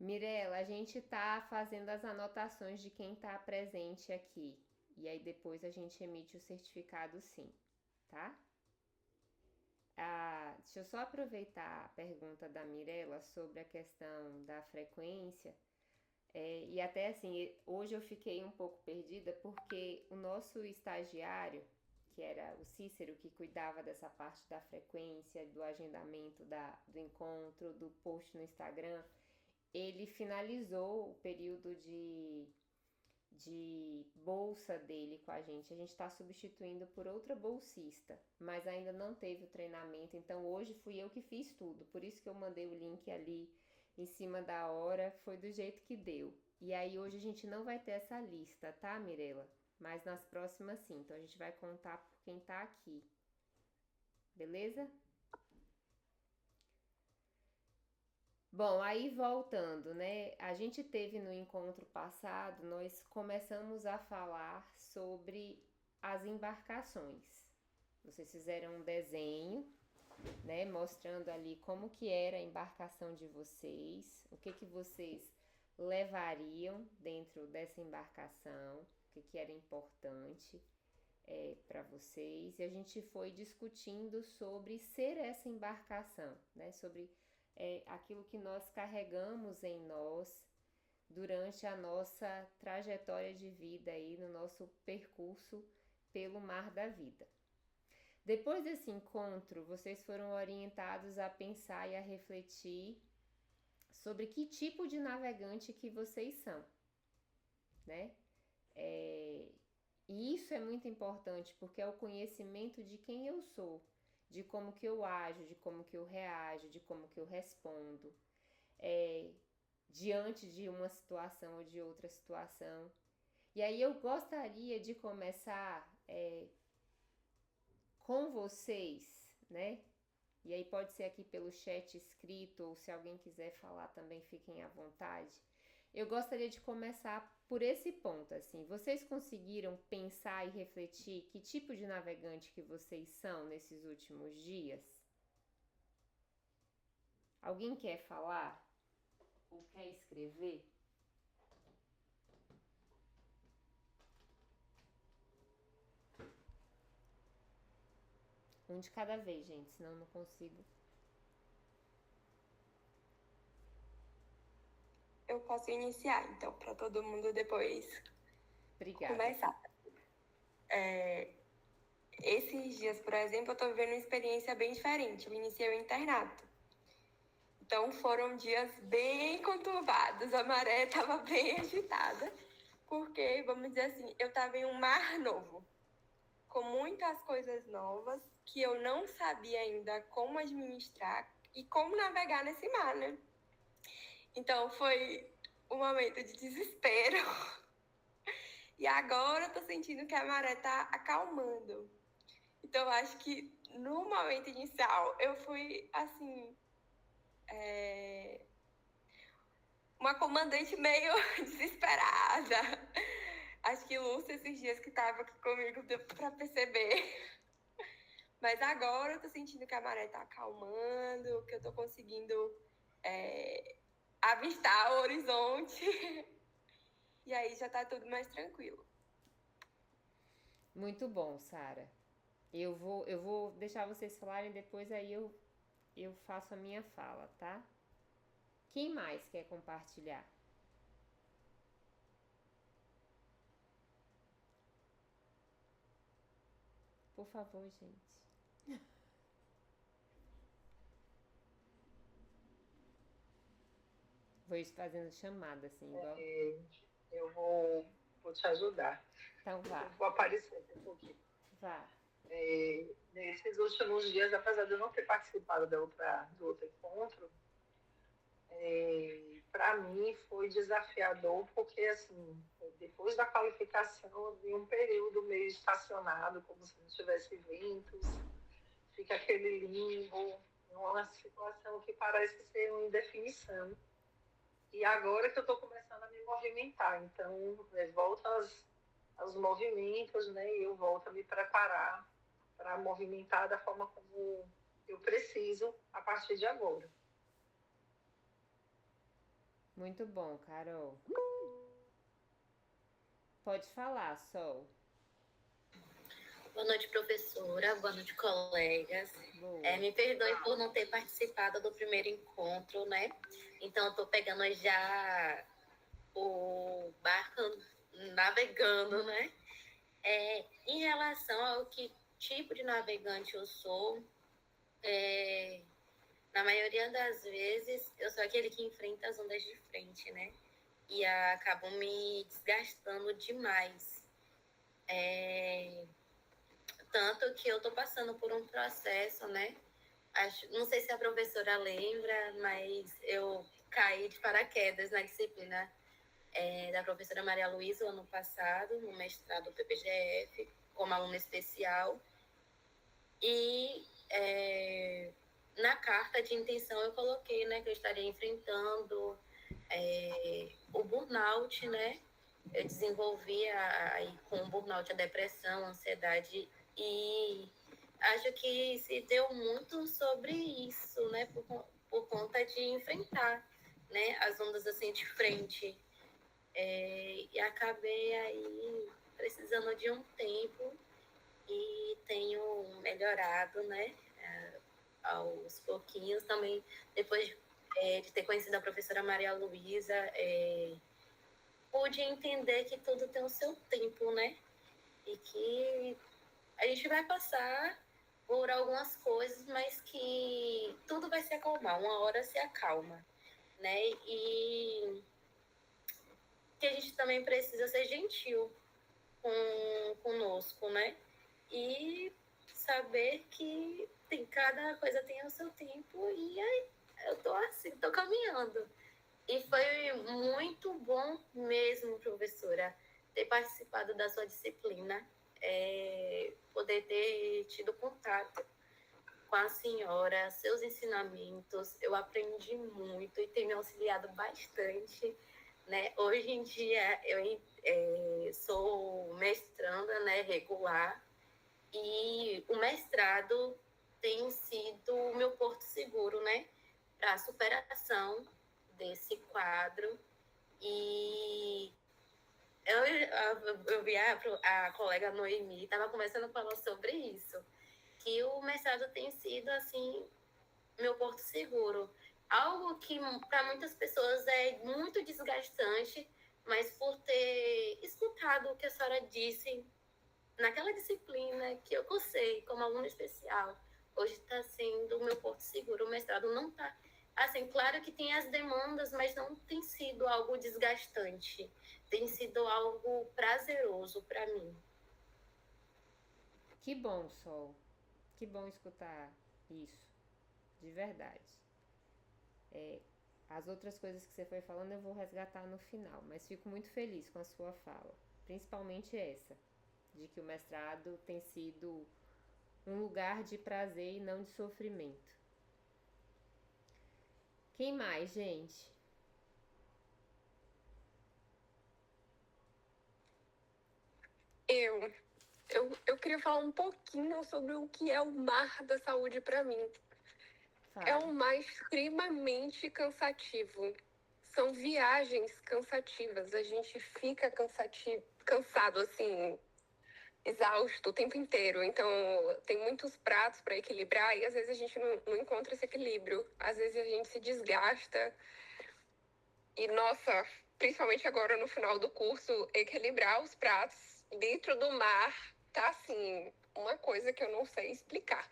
Mirela, a gente tá fazendo as anotações de quem tá presente aqui. E aí depois a gente emite o certificado sim, tá? Deixa eu só aproveitar a pergunta da Mirela sobre a questão da frequência. E até assim, hoje eu fiquei um pouco perdida porque o nosso estagiário, que era o Cícero, que cuidava dessa parte da frequência, do agendamento do encontro, do post no Instagram, ele finalizou o período de bolsa dele com a gente. A gente está substituindo por outra bolsista, mas ainda não teve o treinamento. Então hoje fui eu que fiz tudo. Por isso que eu mandei o link ali em cima da hora. Foi do jeito que deu. E aí hoje a gente não vai ter essa lista, tá, Mirela? Mas nas próximas sim. Então a gente vai contar por quem tá aqui. Beleza? Bom, aí voltando, né? A gente teve no encontro passado, nós começamos a falar sobre as embarcações. Vocês fizeram um desenho, né, mostrando ali como que era a embarcação de vocês, o que que vocês levariam dentro dessa embarcação, o que que era importante para vocês. E a gente foi discutindo sobre ser essa embarcação, né? Sobre aquilo que nós carregamos em nós durante a nossa trajetória de vida aí, no nosso percurso pelo mar da vida. Depois desse encontro, vocês foram orientados a pensar e a refletir sobre que tipo de navegante que vocês são, né? E isso é muito importante porque é o conhecimento de quem eu sou, de como que eu ajo, de como que eu reajo, de como que eu respondo diante de uma situação ou de outra situação. E aí eu gostaria de começar com vocês, né? E aí pode ser aqui pelo chat escrito ou se alguém quiser falar também fiquem à vontade. Eu gostaria de começar por esse ponto, assim. Vocês conseguiram pensar e refletir que tipo de navegante que vocês são nesses últimos dias? Alguém quer falar ou quer escrever? Um de cada vez, gente, senão eu não consigo. Eu posso iniciar, então, para todo mundo depois Obrigada. começar. Esses dias, por exemplo, eu tô vivendo uma experiência bem diferente. Eu iniciei o internato. Então, foram dias bem conturbados. A maré estava bem agitada. Porque, vamos dizer assim, eu estava em um mar novo. Com muitas coisas novas que eu não sabia ainda como administrar e como navegar nesse mar, né? Então, foi um momento de desespero. E agora eu tô sentindo que a maré tá acalmando. Então, eu acho que no momento inicial eu fui, assim, uma comandante meio desesperada. Acho que Lúcia, esses dias que tava aqui comigo, deu pra perceber. Mas agora eu tô sentindo que a maré tá acalmando, que eu tô conseguindo avistar o horizonte. E aí já tá tudo mais tranquilo. Muito bom, Sara. Eu vou deixar vocês falarem depois aí eu faço a minha fala, tá? Quem mais quer compartilhar? Por favor, gente. Vou ir fazendo chamada assim, igual. Eu vou te ajudar. Então Eu vá, vou aparecer um pouquinho. vá. Nesses últimos dias, apesar de eu não ter participado do outro encontro, para mim foi desafiador, porque assim, depois da qualificação, eu vi um período meio estacionado, como se não tivesse ventos, fica aquele limbo, uma situação que parece ser uma indefinição. E agora que eu estou começando a me movimentar, então volta aos movimentos, né? E eu volto a me preparar para movimentar da forma como eu preciso a partir de agora. Muito bom, Carol. Pode falar, Sol. Boa noite, professora. Boa noite, colegas. Boa. Me perdoe por não ter participado do primeiro encontro, né? Então, eu estou pegando já o barco navegando, né? Em relação ao que tipo de navegante eu sou, na maioria das vezes, eu sou aquele que enfrenta as ondas de frente, né? E acabo me desgastando demais. Tanto que eu estou passando por um processo, né? Não sei se a professora lembra, mas eu caí de paraquedas na disciplina da professora Maria Luísa, ano passado, no mestrado PPGF, como aluna especial. E na carta de intenção eu coloquei, né, que eu estaria enfrentando o burnout, né? Eu desenvolvi aí com o burnout a depressão, a ansiedade, e acho que se deu muito sobre isso, né? Por conta de enfrentar, né, as ondas assim de frente. E acabei aí precisando de um tempo e tenho melhorado, né? Aos pouquinhos também, depois de ter conhecido a professora Maria Luísa, pude entender que tudo tem o seu tempo, né? E que a gente vai passar por algumas coisas, mas que tudo vai se acalmar, uma hora se acalma, né? E que a gente também precisa ser gentil conosco, né? E saber que cada coisa tem o seu tempo e aí eu tô assim, tô caminhando. E foi muito bom mesmo, professora, ter participado da sua disciplina, poder ter tido contato com a senhora, seus ensinamentos. Eu aprendi muito e tem me auxiliado bastante, né? Hoje em dia eu sou mestranda, né, regular, e o mestrado tem sido o meu porto seguro, né, para a superação desse quadro. E eu vi a colega Noemi estava começando a falar sobre isso, que o mestrado tem sido, assim, meu porto seguro. Algo que para muitas pessoas é muito desgastante, mas por ter escutado o que a senhora disse naquela disciplina que eu cursei como aluna especial, hoje está sendo o meu porto seguro. O mestrado não está... Assim, claro que tem as demandas, mas não tem sido algo desgastante. Tem sido algo prazeroso para mim. Que bom, Sol. Que bom escutar isso. De verdade. As outras coisas que você foi falando eu vou resgatar no final, mas fico muito feliz com a sua fala. Principalmente essa, de que o mestrado tem sido um lugar de prazer e não de sofrimento. Quem mais, gente? Eu queria falar um pouquinho sobre o que é o mar da saúde para mim. Fale. É um mar extremamente cansativo. São viagens cansativas. A gente fica cansado, assim, exausto o tempo inteiro. Então, tem muitos pratos para equilibrar e às vezes a gente não encontra esse equilíbrio. Às vezes a gente se desgasta. E, nossa, principalmente agora no final do curso, equilibrar os pratos dentro do mar tá, assim, uma coisa que eu não sei explicar.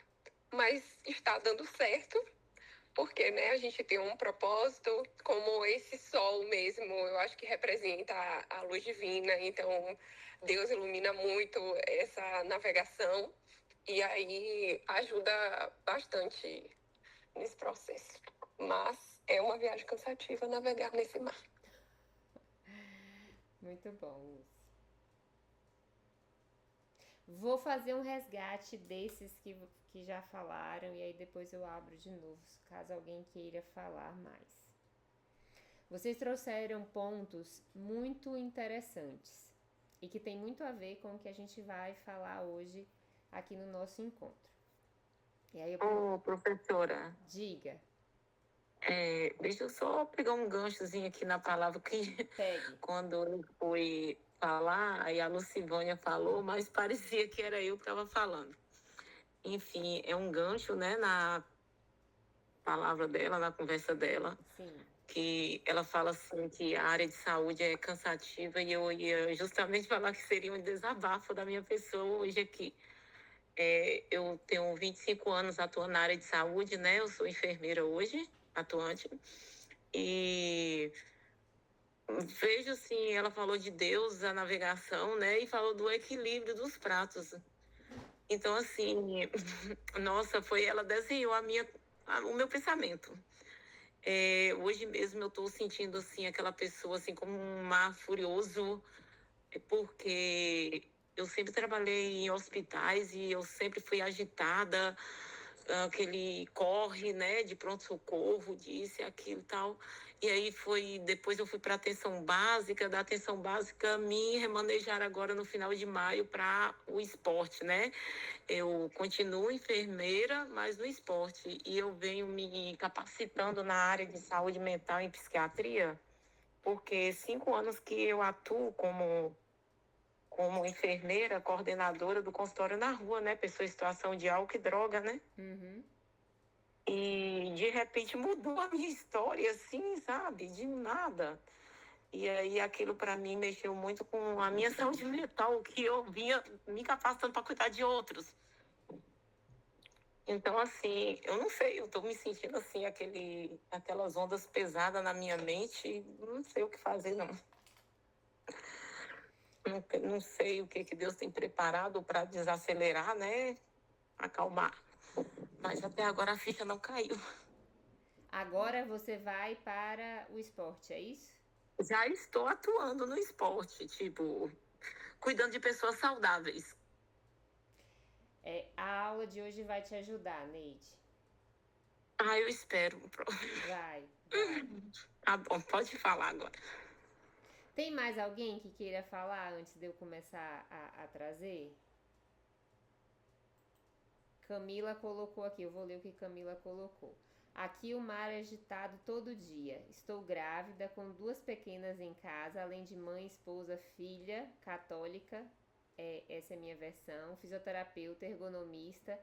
Mas está dando certo, porque, né, a gente tem um propósito, como esse sol mesmo, eu acho que representa a luz divina, então Deus ilumina muito essa navegação e aí ajuda bastante nesse processo. Mas é uma viagem cansativa navegar nesse mar. Muito bom, Luz. Vou fazer um resgate desses que já falaram e aí depois eu abro de novo, caso alguém queira falar mais. Vocês trouxeram pontos muito interessantes e que tem muito a ver com o que a gente vai falar hoje aqui no nosso encontro. E aí professora. Diga. Deixa eu só pegar um ganchozinho aqui na palavra que Pegue. quando eu fui falar, aí a Lucivânia falou, mas parecia que era eu que estava falando. Enfim, é um gancho, né, na palavra dela, na conversa dela, Sim. que ela fala assim que a área de saúde é cansativa e eu ia justamente falar que seria um desabafo da minha pessoa hoje aqui. Eu tenho 25 anos atuando na área de saúde, né? Eu sou enfermeira hoje, atuante. E vejo assim, ela falou de Deus, a navegação, né? E falou do equilíbrio dos pratos. Então, assim, nossa, ela desenhou o meu pensamento. Hoje mesmo eu estou sentindo assim aquela pessoa assim como um mar furioso, porque eu sempre trabalhei em hospitais e eu sempre fui agitada, aquele corre, né, de pronto-socorro, disse aquilo e tal. E aí depois eu fui para atenção básica, da atenção básica me remanejar agora no final de maio para o esporte, né? Eu continuo enfermeira, mas no esporte. E eu venho me capacitando na área de saúde mental em psiquiatria, porque 5 anos que eu atuo como enfermeira, coordenadora do consultório na rua, né? Pessoa em situação de álcool e droga, né? Uhum. E de repente mudou a minha história, assim, sabe? De nada. E aí aquilo para mim mexeu muito com a minha saúde mental, que eu vinha me capacitando para cuidar de outros. Então, assim, eu não sei, eu tô me sentindo assim, aquelas ondas pesadas na minha mente, não sei o que fazer, não. Não sei o que Deus tem preparado para desacelerar, né? Acalmar. Mas até agora a ficha não caiu. Agora você vai para o esporte, é isso? Já estou atuando no esporte, tipo, cuidando de pessoas saudáveis. A aula de hoje vai te ajudar, Neide. Eu espero. Vai. Tá bom, pode falar agora. Tem mais alguém que queira falar antes de eu começar a trazer? Camila colocou aqui, eu vou ler o que Camila colocou. Aqui o mar é agitado todo dia. Estou grávida com 2 pequenas em casa, além de mãe, esposa, filha, católica. Essa é a minha versão. Fisioterapeuta, ergonomista.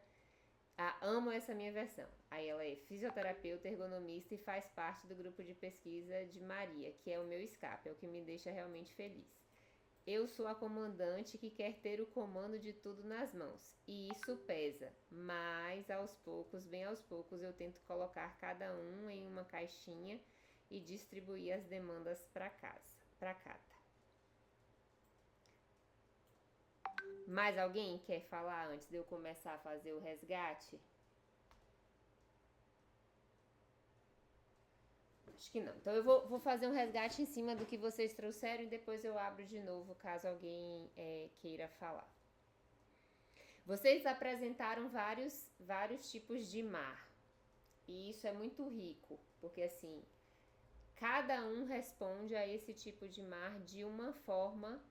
Amo essa minha versão. Aí ela é fisioterapeuta, ergonomista e faz parte do grupo de pesquisa de Maria, que é o meu escape, é o que me deixa realmente feliz. Eu sou a comandante que quer ter o comando de tudo nas mãos, e isso pesa, mas aos poucos, bem aos poucos, eu tento colocar cada um em uma caixinha e distribuir as demandas para casa. Mais alguém quer falar antes de eu começar a fazer o resgate? Acho que não. Então eu vou fazer um resgate em cima do que vocês trouxeram e depois eu abro de novo caso alguém queira falar. Vocês apresentaram vários tipos de mar. E isso é muito rico, porque assim, cada um responde a esse tipo de mar de uma forma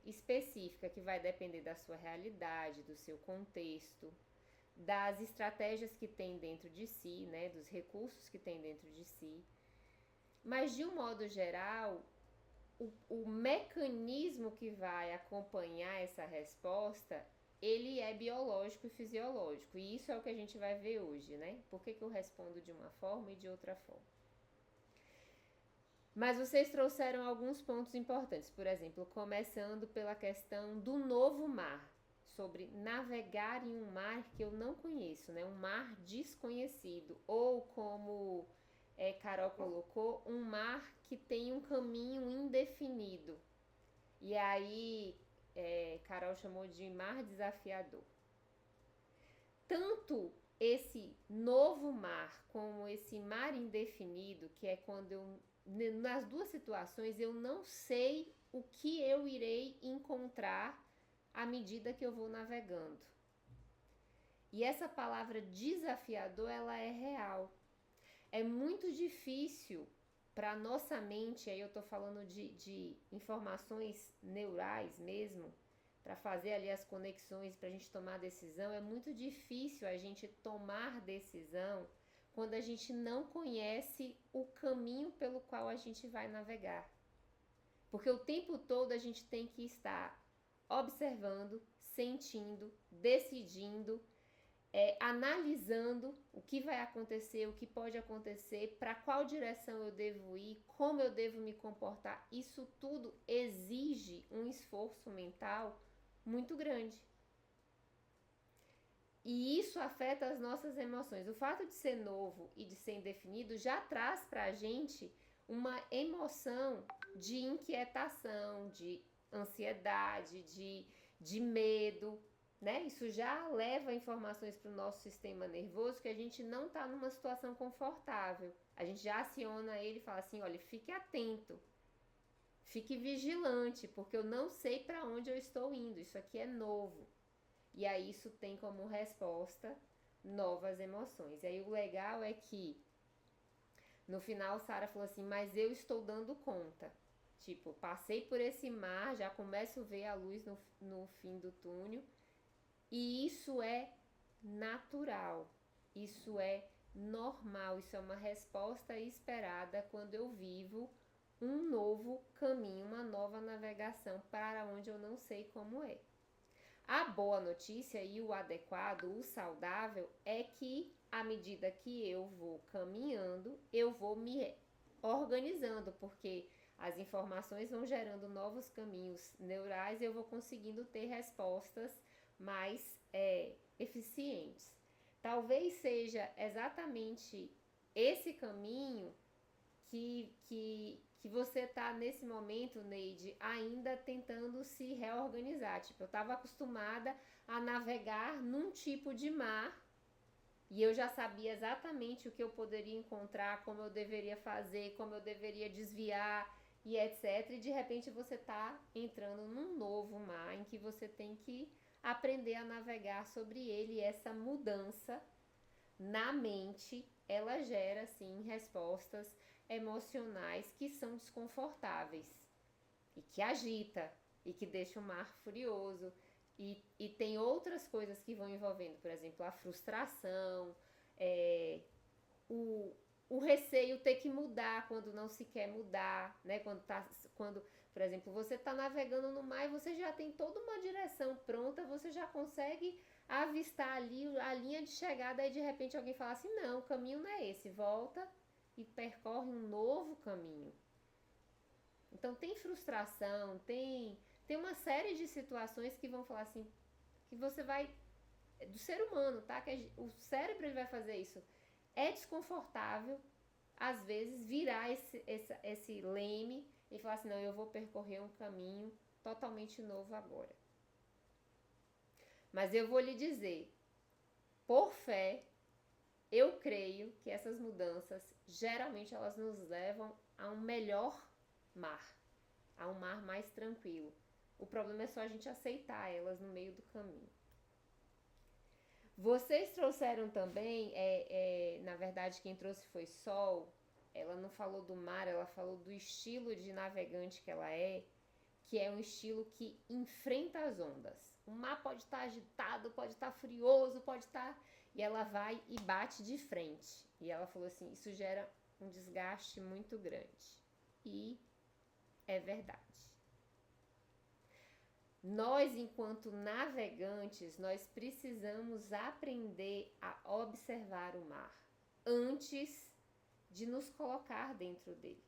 específica, que vai depender da sua realidade, do seu contexto, das estratégias que tem dentro de si, né, dos recursos que tem dentro de si. Mas de um modo geral, o mecanismo que vai acompanhar essa resposta, ele é biológico e fisiológico. E isso é o que a gente vai ver hoje, né? Por que eu respondo de uma forma e de outra forma? Mas vocês trouxeram alguns pontos importantes, por exemplo, começando pela questão do novo mar, sobre navegar em um mar que eu não conheço, né? Um mar desconhecido, ou como Carol colocou, um mar que tem um caminho indefinido. E aí, Carol chamou de mar desafiador. Tanto esse novo mar como esse mar indefinido, que é quando nas duas situações eu não sei o que eu irei encontrar à medida que eu vou navegando. E essa palavra desafiador, ela é real. É muito difícil para nossa mente, aí eu tô falando de informações neurais mesmo, para fazer ali as conexões, para a gente tomar decisão, é muito difícil a gente tomar decisão quando a gente não conhece o caminho pelo qual a gente vai navegar. Porque o tempo todo a gente tem que estar observando, sentindo, decidindo, analisando o que vai acontecer, o que pode acontecer, para qual direção eu devo ir, como eu devo me comportar. Isso tudo exige um esforço mental muito grande. E isso afeta as nossas emoções. O fato de ser novo e de ser indefinido já traz pra gente uma emoção de inquietação, de ansiedade, de medo, né? Isso já leva informações para o nosso sistema nervoso que a gente não está numa situação confortável. A gente já aciona ele e fala assim, olha, fique atento, fique vigilante, porque eu não sei para onde eu estou indo, isso aqui é novo. E aí isso tem como resposta novas emoções. E aí o legal é que no final Sara falou assim, mas eu estou dando conta. Tipo, passei por esse mar, já começo a ver a luz no fim do túnel. E isso é natural, isso é normal, isso é uma resposta esperada quando eu vivo um novo caminho, uma nova navegação para onde eu não sei como é. A boa notícia e o adequado, o saudável, é que à medida que eu vou caminhando, eu vou me organizando, porque as informações vão gerando novos caminhos neurais e eu vou conseguindo ter respostas mais eficientes. Talvez seja exatamente esse caminho que você está nesse momento, Neide, ainda tentando se reorganizar. Tipo, eu estava acostumada a navegar num tipo de mar e eu já sabia exatamente o que eu poderia encontrar, como eu deveria fazer, como eu deveria desviar e etc. E de repente você está entrando num novo mar em que você tem que aprender a navegar sobre ele. E essa mudança na mente, ela gera sim respostas emocionais que são desconfortáveis e que agita e que deixa o mar furioso. E tem outras coisas que vão envolvendo, por exemplo, a frustração, o receio ter que mudar quando não se quer mudar, né? Quando, por exemplo, você está navegando no mar e você já tem toda uma direção pronta, você já consegue avistar ali a linha de chegada e de repente alguém fala assim, não, o caminho não é esse, volta e percorre um novo caminho. Então tem frustração, tem uma série de situações que vão falar assim, que você vai, do ser humano, tá? Que o cérebro ele vai fazer isso. É desconfortável, às vezes, virar esse leme e falar assim, não, eu vou percorrer um caminho totalmente novo agora. Mas eu vou lhe dizer, por fé, eu creio que essas mudanças, geralmente elas nos levam a um melhor mar, a um mar mais tranquilo. O problema é só a gente aceitar elas no meio do caminho. Vocês trouxeram também, na verdade quem trouxe foi Sol, ela não falou do mar, ela falou do estilo de navegante que ela é, que é um estilo que enfrenta as ondas. O mar pode estar agitado, pode estar furioso, pode estar... E ela vai e bate de frente. E ela falou assim, isso gera um desgaste muito grande. E é verdade. Nós, enquanto navegantes, nós precisamos aprender a observar o mar antes de nos colocar dentro dele.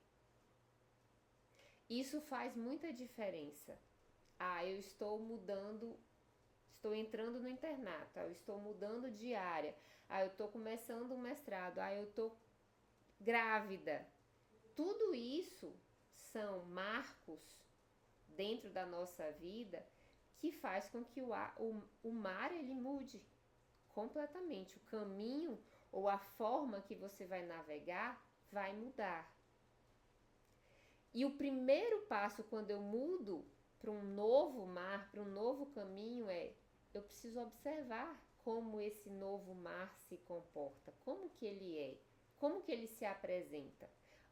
Isso faz muita diferença. Eu estou mudando, estou entrando no internato, eu estou mudando de área, eu estou começando um mestrado, eu estou grávida. Tudo isso são marcos dentro da nossa vida que faz com que o mar ele mude completamente. O caminho ou a forma que você vai navegar vai mudar. E o primeiro passo quando eu mudo para um novo mar, para um novo caminho eu preciso observar como esse novo mar se comporta, como que ele é, como que ele se apresenta.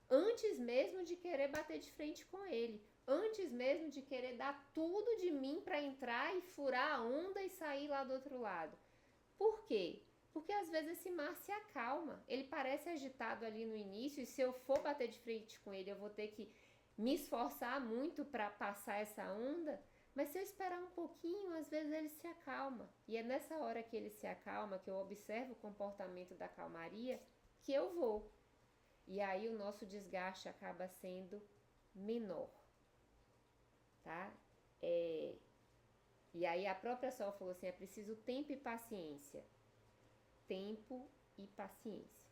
Antes mesmo de querer bater de frente com ele, antes mesmo de querer dar tudo de mim para entrar e furar a onda e sair lá do outro lado. Por quê? Porque às vezes esse mar se acalma. Ele parece agitado ali no início e se eu for bater de frente com ele, eu vou ter que me esforçar muito para passar essa onda. Mas se eu esperar um pouquinho, às vezes ele se acalma. E é nessa hora que ele se acalma, que eu observo o comportamento da calmaria, que eu vou. E aí o nosso desgaste acaba sendo menor, tá? E aí a própria Sol falou assim, é preciso tempo e paciência. Tempo e paciência.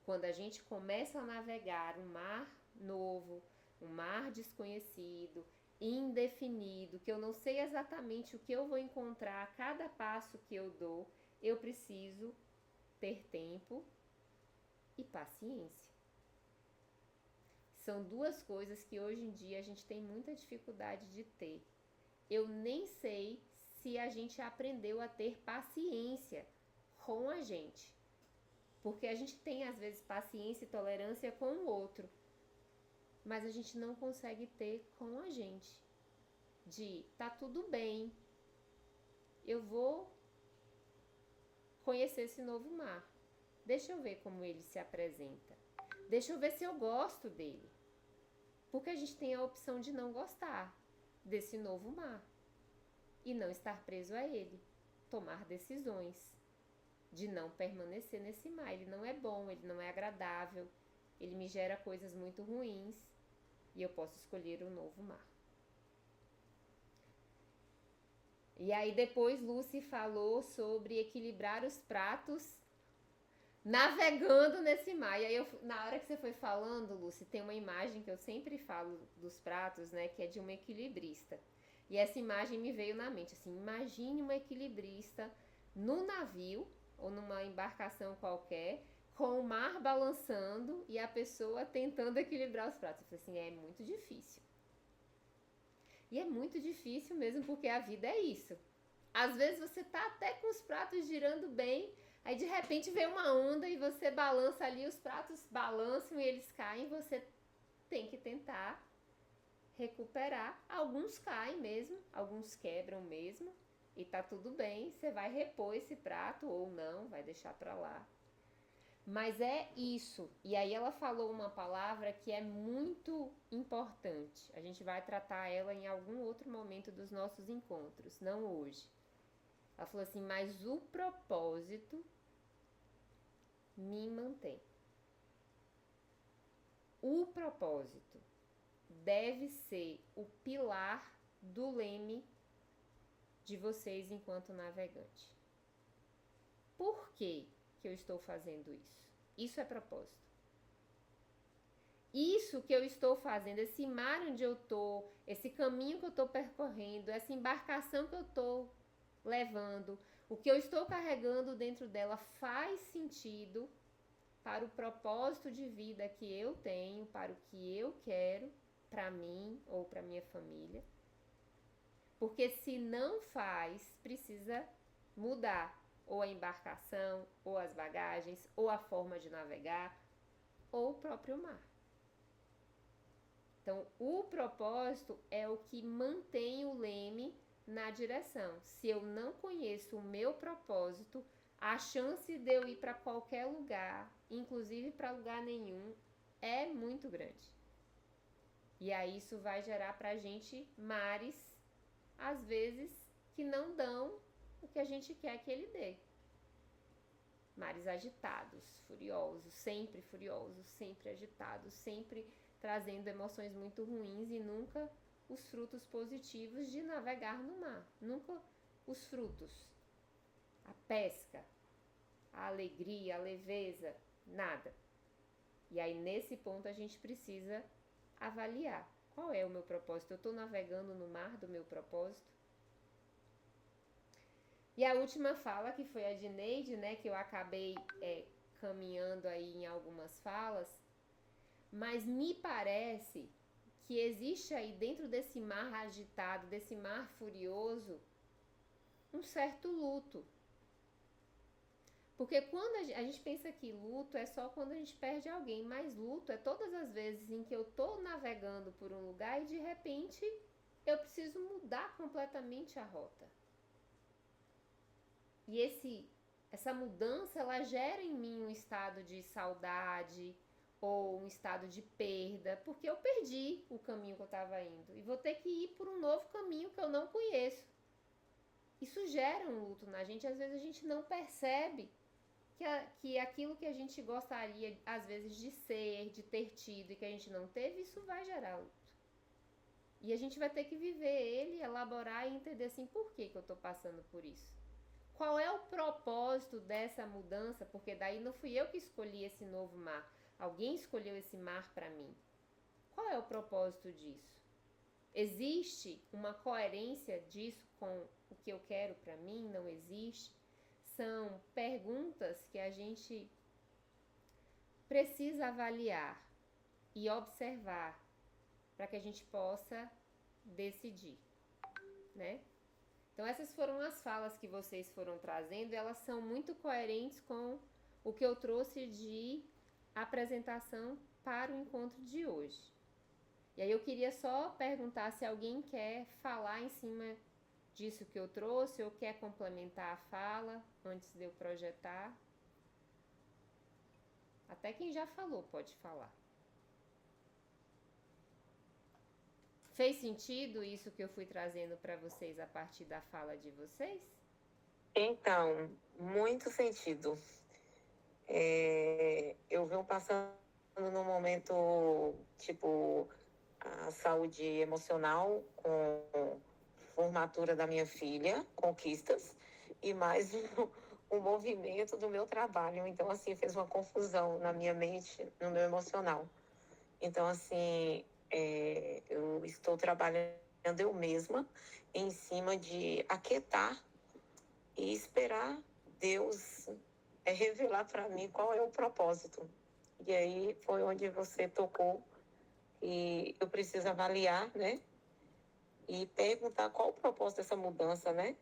Quando a gente começa a navegar um mar novo, um mar desconhecido, indefinido, que eu não sei exatamente o que eu vou encontrar a cada passo que eu dou, eu preciso ter tempo e paciência. São duas coisas que hoje em dia a gente tem muita dificuldade de ter. Eu nem sei se a gente aprendeu a ter paciência com a gente. Porque a gente tem às vezes paciência e tolerância com o outro, mas a gente não consegue ter com a gente. De tá tudo bem, eu vou conhecer esse novo mar. Deixa eu ver como ele se apresenta. Deixa eu ver se eu gosto dele. Porque a gente tem a opção de não gostar desse novo mar e não estar preso a ele. Tomar decisões de não permanecer nesse mar. Ele não é bom, ele não é agradável, ele me gera coisas muito ruins e eu posso escolher o novo mar. E aí depois Lucy falou sobre equilibrar os pratos navegando nesse mar. E aí na hora que você foi falando, Lucy, tem uma imagem que eu sempre falo dos pratos, né, que é de uma equilibrista. E essa imagem me veio na mente, assim, imagine uma equilibrista no navio ou numa embarcação qualquer, com o mar balançando e a pessoa tentando equilibrar os pratos. Eu falei assim, é muito difícil. E é muito difícil mesmo, porque a vida é isso. Às vezes você tá até com os pratos girando bem, aí de repente vem uma onda e você balança ali, os pratos balançam e eles caem, você tem que tentar recuperar. Alguns caem mesmo, alguns quebram mesmo, e tá tudo bem, você vai repor esse prato ou não, vai deixar pra lá. Mas é isso. E aí ela falou uma palavra que é muito importante. A gente vai tratar ela em algum outro momento dos nossos encontros, não hoje. Ela falou assim, mas o propósito me mantém. O propósito deve ser o pilar do leme de vocês enquanto navegante. Por que eu estou fazendo isso? Isso é propósito. Isso que eu estou fazendo, esse mar onde eu estou, esse caminho que eu estou percorrendo, essa embarcação que eu estou levando, o que eu estou carregando dentro dela faz sentido para o propósito de vida que eu tenho, para o que eu quero, para mim ou para minha família. Porque se não faz, precisa mudar ou a embarcação, ou as bagagens, ou a forma de navegar, ou o próprio mar. Então, o propósito é o que mantém o leme na direção. Se eu não conheço o meu propósito, a chance de eu ir para qualquer lugar, inclusive para lugar nenhum, é muito grande. E aí isso vai gerar pra gente mares, às vezes, que não dão o que a gente quer que ele dê. Mares agitados, furiosos, sempre agitados, sempre trazendo emoções muito ruins e nunca os frutos positivos de navegar no mar. Nunca os frutos. A pesca, a alegria, a leveza, nada. E aí nesse ponto a gente precisa avaliar. Qual é o meu propósito? Eu estou navegando no mar do meu propósito? E a última fala, que foi a de Neide, né, que eu acabei caminhando aí em algumas falas, mas me parece que existe aí dentro desse mar agitado, desse mar furioso, um certo luto. Porque quando a gente pensa que luto é só quando a gente perde alguém, mas luto é todas as vezes em que eu tô navegando por um lugar e de repente eu preciso mudar completamente a rota. E essa mudança, ela gera em mim um estado de saudade ou um estado de perda, porque eu perdi o caminho que eu estava indo e vou ter que ir por um novo caminho que eu não conheço. Isso gera um luto na gente, às vezes a gente não percebe que aquilo que a gente gostaria, às vezes, de ser, de ter tido e que a gente não teve, isso vai gerar luto. E a gente vai ter que viver ele, elaborar e entender assim, por que eu tô passando por isso? Qual é o propósito dessa mudança? Porque daí não fui eu que escolhi esse novo mar. Alguém escolheu esse mar para mim. Qual é o propósito disso? Existe uma coerência disso com o que eu quero para mim? Não existe? São perguntas que a gente precisa avaliar e observar para que a gente possa decidir, né? Então essas foram as falas que vocês foram trazendo, e elas são muito coerentes com o que eu trouxe de apresentação para o encontro de hoje. E aí eu queria só perguntar se alguém quer falar em cima disso que eu trouxe ou quer complementar a fala antes de eu projetar. Até quem já falou pode falar. Fez sentido isso que eu fui trazendo para vocês a partir da fala de vocês? Então, muito sentido. Eu venho passando num momento, tipo, a saúde emocional com formatura da minha filha, conquistas, e mais o movimento do meu trabalho. Então, assim, fez uma confusão na minha mente, no meu emocional. Então, assim, eu estou trabalhando eu mesma em cima de aquietar e esperar Deus revelar para mim qual é o propósito. E aí foi onde você tocou e eu preciso avaliar, né? E perguntar qual o propósito dessa mudança, né?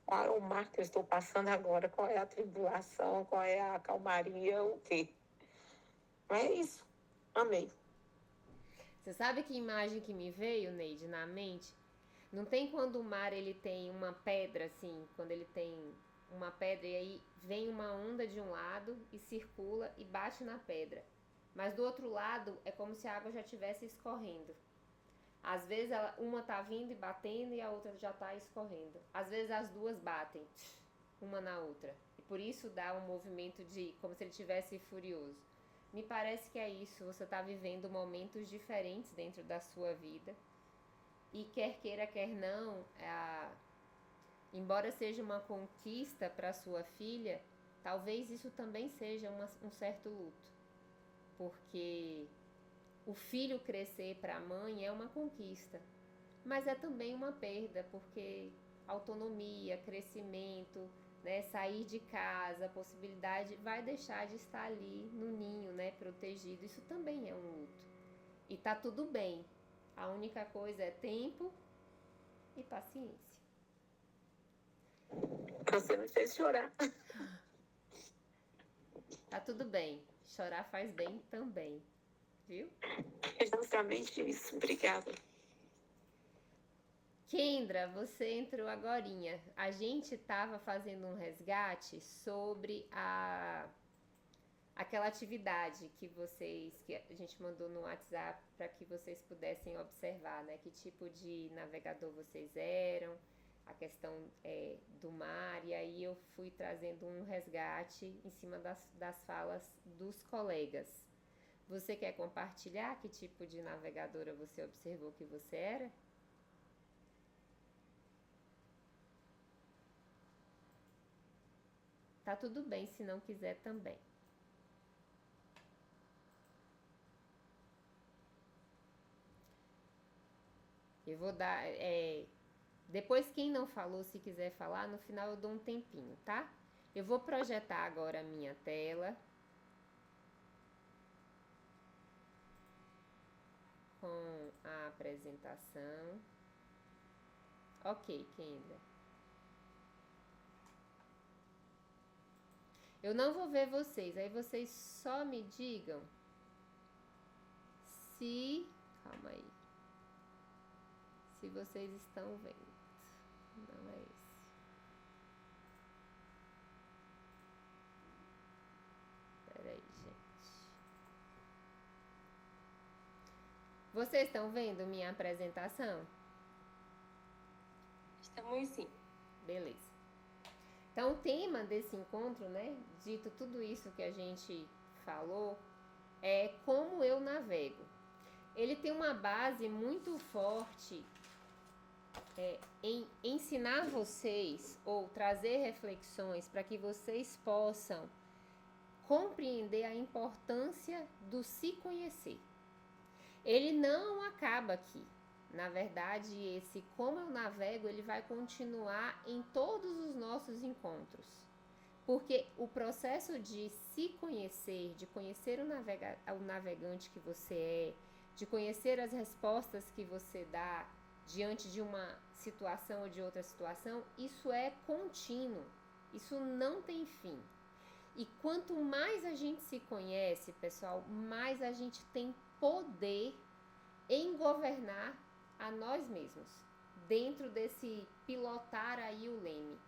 Qual é o mar que eu estou passando agora? Qual é a tribulação? Qual é a calmaria? O quê? É isso. Amei. Você sabe que imagem que me veio, Neide, na mente? Não tem quando o mar ele tem uma pedra assim, quando ele tem uma pedra e aí vem uma onda de um lado e circula e bate na pedra. Mas do outro lado é como se a água já estivesse escorrendo. Às vezes uma tá vindo e batendo e a outra já tá escorrendo. Às vezes as duas batem uma na outra. E por isso dá um movimento de como se ele estivesse furioso. Me parece que é isso, você está vivendo momentos diferentes dentro da sua vida. E quer queira, quer não, embora seja uma conquista para sua filha, talvez isso também seja um certo luto. Porque o filho crescer para a mãe é uma conquista, mas é também uma perda, porque autonomia, crescimento, né, sair de casa, a possibilidade vai deixar de estar ali no ninho, né, protegido. Isso também é um luto. E tá tudo bem. A única coisa é tempo e paciência. Você me fez chorar. Tá tudo bem. Chorar faz bem também. Viu? É justamente isso. Obrigada. Kendra, você entrou agorinha. A gente tava fazendo um resgate sobre aquela atividade que a gente mandou no WhatsApp para que vocês pudessem observar, né? Que tipo de navegador vocês eram, a questão do mar, e aí eu fui trazendo um resgate em cima das falas dos colegas. Você quer compartilhar que tipo de navegadora você observou que você era? Tá tudo bem se não quiser também. Eu vou dar... depois quem não falou, se quiser falar, no final eu dou um tempinho, tá? Eu vou projetar agora a minha tela. Com a apresentação. Ok, Kendra. Eu não vou ver vocês, aí vocês só me digam se... Calma aí. Se vocês estão vendo. Não é esse. Vocês estão vendo minha apresentação? Estamos sim. Beleza. Então, o tema desse encontro, né, dito tudo isso que a gente falou, é como eu navego. Ele tem uma base muito forte em ensinar vocês ou trazer reflexões para que vocês possam compreender a importância do se conhecer. Ele não acaba aqui. Na verdade, esse como eu navego, ele vai continuar em todos os nossos encontros. Porque o processo de se conhecer, de conhecer o navegante que você é, de conhecer as respostas que você dá diante de uma situação ou de outra situação, isso é contínuo. Isso não tem fim. E quanto mais a gente se conhece, pessoal, mais a gente tem poder em governar a nós mesmos, dentro desse pilotar aí o leme.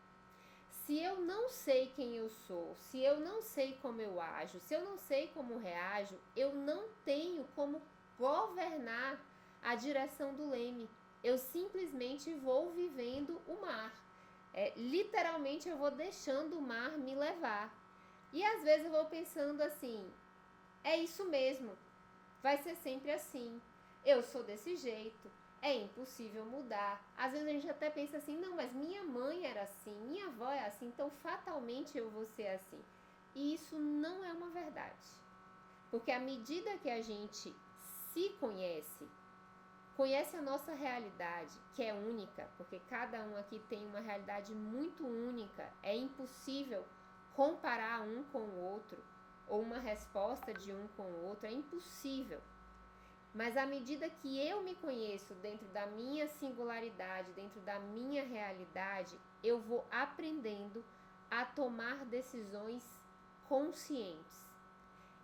Se eu não sei quem eu sou, se eu não sei como eu ajo, se eu não sei como reajo, eu não tenho como governar a direção do leme. Eu simplesmente vou vivendo o mar. Literalmente eu vou deixando o mar me levar. E às vezes eu vou pensando assim, é isso mesmo, vai ser sempre assim, eu sou desse jeito, é impossível mudar. Às vezes a gente até pensa assim, não, mas minha mãe era assim, minha avó é assim, então fatalmente eu vou ser assim. E isso não é uma verdade. Porque à medida que a gente se conhece a nossa realidade, que é única, porque cada um aqui tem uma realidade muito única, é impossível comparar um com o outro, ou uma resposta de um com o outro, é impossível. Mas à medida que eu me conheço dentro da minha singularidade, dentro da minha realidade, eu vou aprendendo a tomar decisões conscientes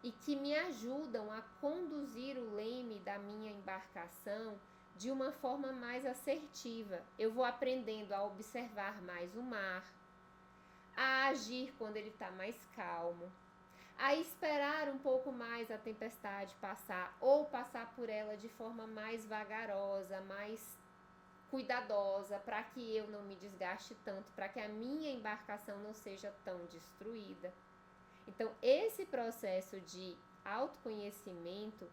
e que me ajudam a conduzir o leme da minha embarcação de uma forma mais assertiva. Eu vou aprendendo a observar mais o mar, a agir quando ele está mais calmo, a esperar um pouco mais a tempestade passar ou passar por ela de forma mais vagarosa, mais cuidadosa, para que eu não me desgaste tanto, para que a minha embarcação não seja tão destruída. Então, esse processo de autoconhecimento,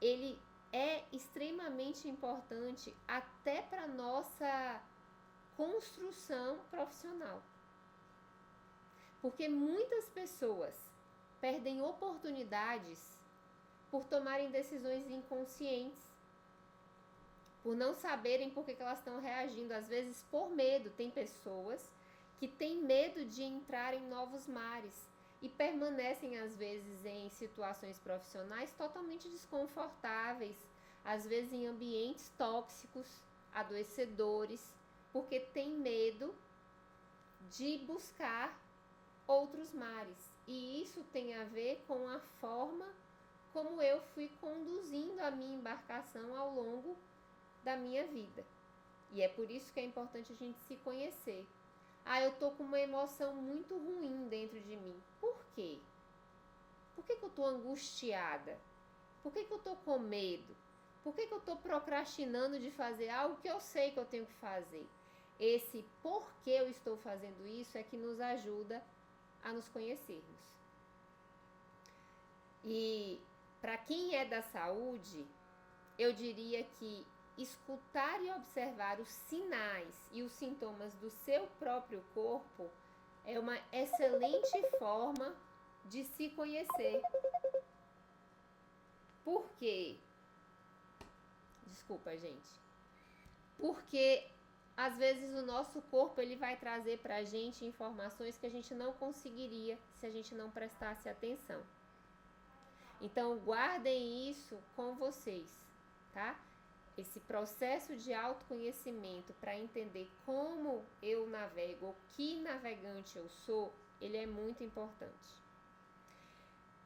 ele é extremamente importante até para nossa construção profissional. Porque muitas pessoas perdem oportunidades por tomarem decisões inconscientes, por não saberem por que elas estão reagindo, às vezes por medo. Tem pessoas que têm medo de entrar em novos mares e permanecem às vezes em situações profissionais totalmente desconfortáveis, às vezes em ambientes tóxicos, adoecedores, porque tem medo de buscar outros mares. E isso tem a ver com a forma como eu fui conduzindo a minha embarcação ao longo da minha vida. E é por isso que é importante a gente se conhecer. Eu tô com uma emoção muito ruim dentro de mim. Por quê? Por que eu tô angustiada? Por que eu tô com medo? Por que eu tô procrastinando de fazer algo que eu sei que eu tenho que fazer? Esse porquê eu estou fazendo isso é que nos ajuda a nos conhecermos. E para quem é da saúde, eu diria que escutar e observar os sinais e os sintomas do seu próprio corpo é uma excelente forma de se conhecer. Por quê? Desculpa, gente. Porque às vezes o nosso corpo ele vai trazer pra gente informações que a gente não conseguiria se a gente não prestasse atenção. Então guardem isso com vocês, tá? Esse processo de autoconhecimento para entender como eu navego, ou que navegante eu sou, ele é muito importante.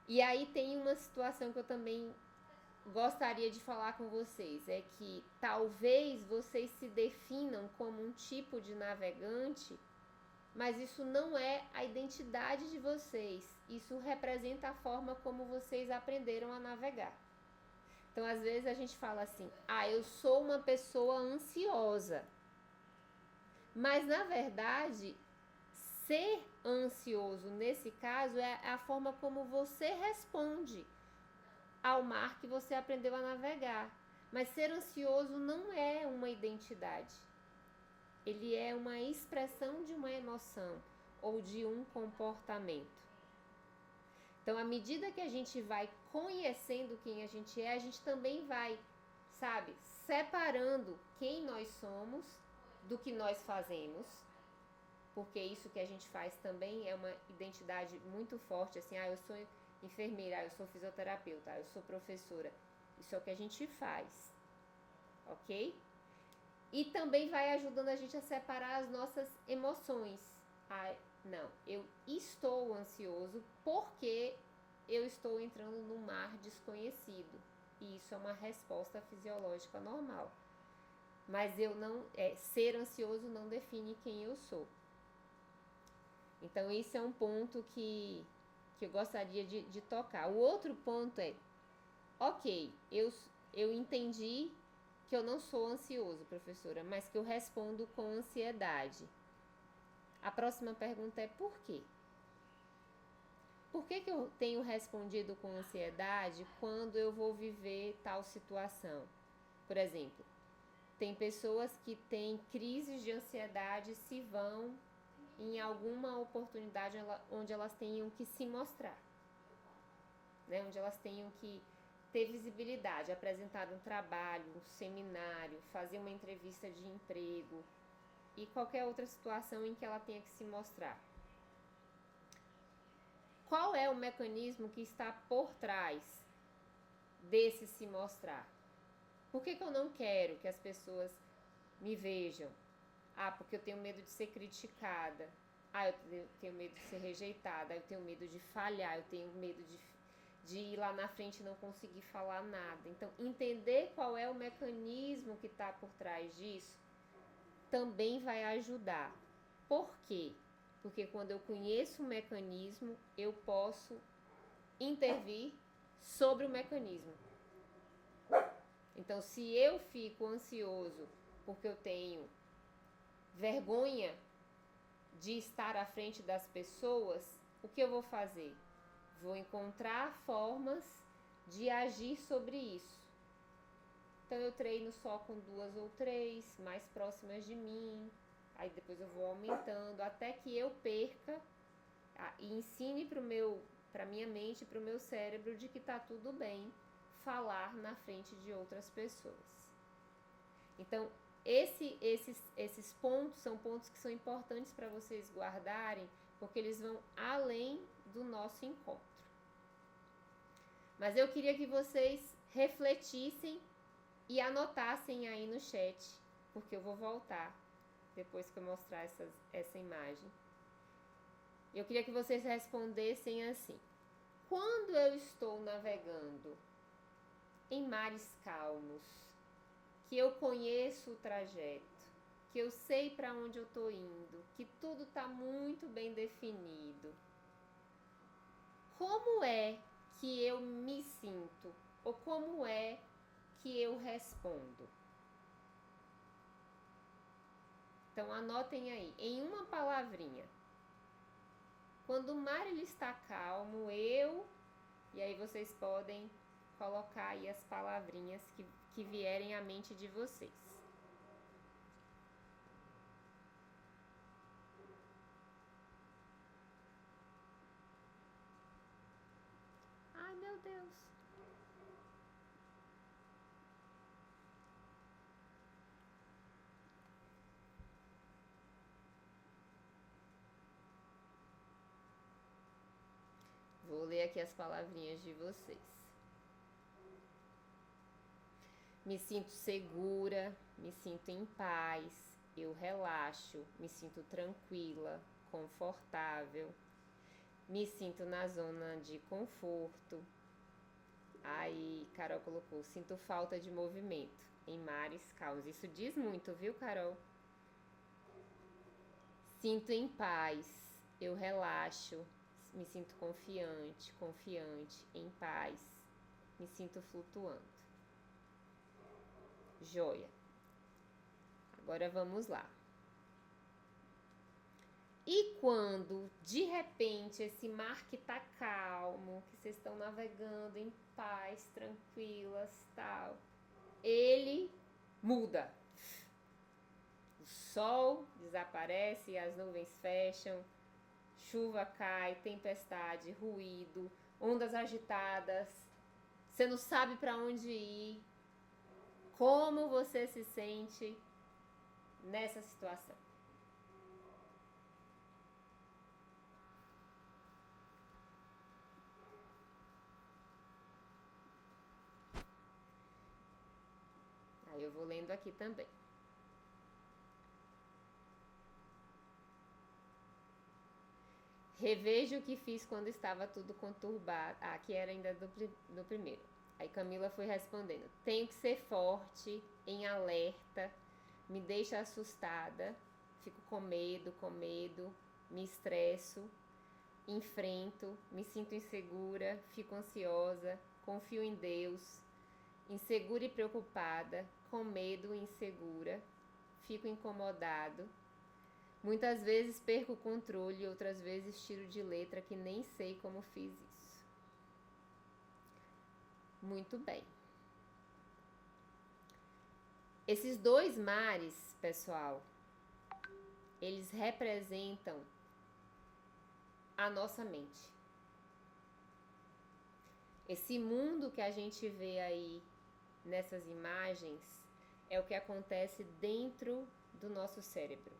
E aí tem uma situação que eu também gostaria de falar com vocês, é que talvez vocês se definam como um tipo de navegante, mas isso não é a identidade de vocês, isso representa a forma como vocês aprenderam a navegar. Então, às vezes a gente fala assim, eu sou uma pessoa ansiosa. Mas, na verdade, ser ansioso, nesse caso, é a forma como você responde ao mar que você aprendeu a navegar. Mas ser ansioso não é uma identidade. Ele é uma expressão de uma emoção ou de um comportamento. Então, à medida que a gente vai conhecendo quem a gente também vai, separando quem nós somos do que nós fazemos, porque isso que a gente faz também é uma identidade muito forte, assim, eu sou enfermeira, eu sou fisioterapeuta, eu sou professora. Isso é o que a gente faz, ok? E também vai ajudando a gente a separar as nossas emoções. Não, eu estou ansioso porque eu estou entrando num mar desconhecido. E isso é uma resposta fisiológica normal. Mas ser ansioso não define quem eu sou. Então, esse é um ponto que eu gostaria de tocar. O outro ponto é, ok, eu entendi que eu não sou ansioso, professora, mas que eu respondo com ansiedade. A próxima pergunta é por quê? Por que eu tenho respondido com ansiedade quando eu vou viver tal situação? Por exemplo, tem pessoas que têm crises de ansiedade se vão em alguma oportunidade onde elas tenham que se mostrar, né? Onde elas tenham que ter visibilidade, apresentar um trabalho, um seminário, fazer uma entrevista de emprego e qualquer outra situação em que ela tenha que se mostrar. Qual é o mecanismo que está por trás desse se mostrar? Por que eu não quero que as pessoas me vejam? Porque eu tenho medo de ser criticada. Eu tenho medo de ser rejeitada. Eu tenho medo de falhar. Eu tenho medo de ir lá na frente e não conseguir falar nada. Então, entender qual é o mecanismo que está por trás disso também vai ajudar. Por quê? Porque quando eu conheço o mecanismo, eu posso intervir sobre o mecanismo. Então, se eu fico ansioso porque eu tenho vergonha de estar à frente das pessoas, o que eu vou fazer? Vou encontrar formas de agir sobre isso. Então, eu treino só com 2 ou 3, mais próximas de mim. Aí depois eu vou aumentando até que eu perca e ensine para minha mente, para o meu cérebro, de que tá tudo bem falar na frente de outras pessoas. Então, esses pontos são pontos que são importantes para vocês guardarem, porque eles vão além do nosso encontro. Mas eu queria que vocês refletissem e anotassem aí no chat, porque eu vou voltar depois que eu mostrar essa imagem. Eu queria que vocês respondessem assim: quando eu estou navegando em mares calmos, que eu conheço o trajeto, que eu sei para onde eu estou indo, que tudo está muito bem definido, como é que eu me sinto? Ou como é que eu respondo? Então, anotem aí, em uma palavrinha. Quando o mar ele está calmo, e aí vocês podem colocar aí as palavrinhas que vierem à mente de vocês. Ai, meu Deus. Vou ler aqui as palavrinhas de vocês. Me sinto segura, me sinto em paz, eu relaxo, me sinto tranquila, confortável, me sinto na zona de conforto. Aí, Carol colocou, sinto falta de movimento em mares calmos. Isso diz muito, viu, Carol? Sinto em paz, eu relaxo, me sinto confiante, em paz, me sinto flutuando. Joia. Agora vamos lá. E quando, de repente, esse mar que tá calmo, que vocês estão navegando em paz, tranquilas, tal, ele muda. O sol desaparece, as nuvens fecham, chuva cai, tempestade, ruído, ondas agitadas. Você não sabe para onde ir. Como você se sente nessa situação? Aí eu vou lendo aqui também. Revejo o que fiz quando estava tudo conturbado. Ah, aqui era ainda do primeiro. Aí Camila foi respondendo. Tenho que ser forte, em alerta, me deixa assustada, fico com medo, me estresso, enfrento, me sinto insegura, fico ansiosa, confio em Deus, insegura e preocupada, com medo e insegura, fico incomodado. Muitas vezes perco o controle, outras vezes tiro de letra que nem sei como fiz isso. Muito bem. Esses dois mares, pessoal, eles representam a nossa mente. Esse mundo que a gente vê aí nessas imagens é o que acontece dentro do nosso cérebro.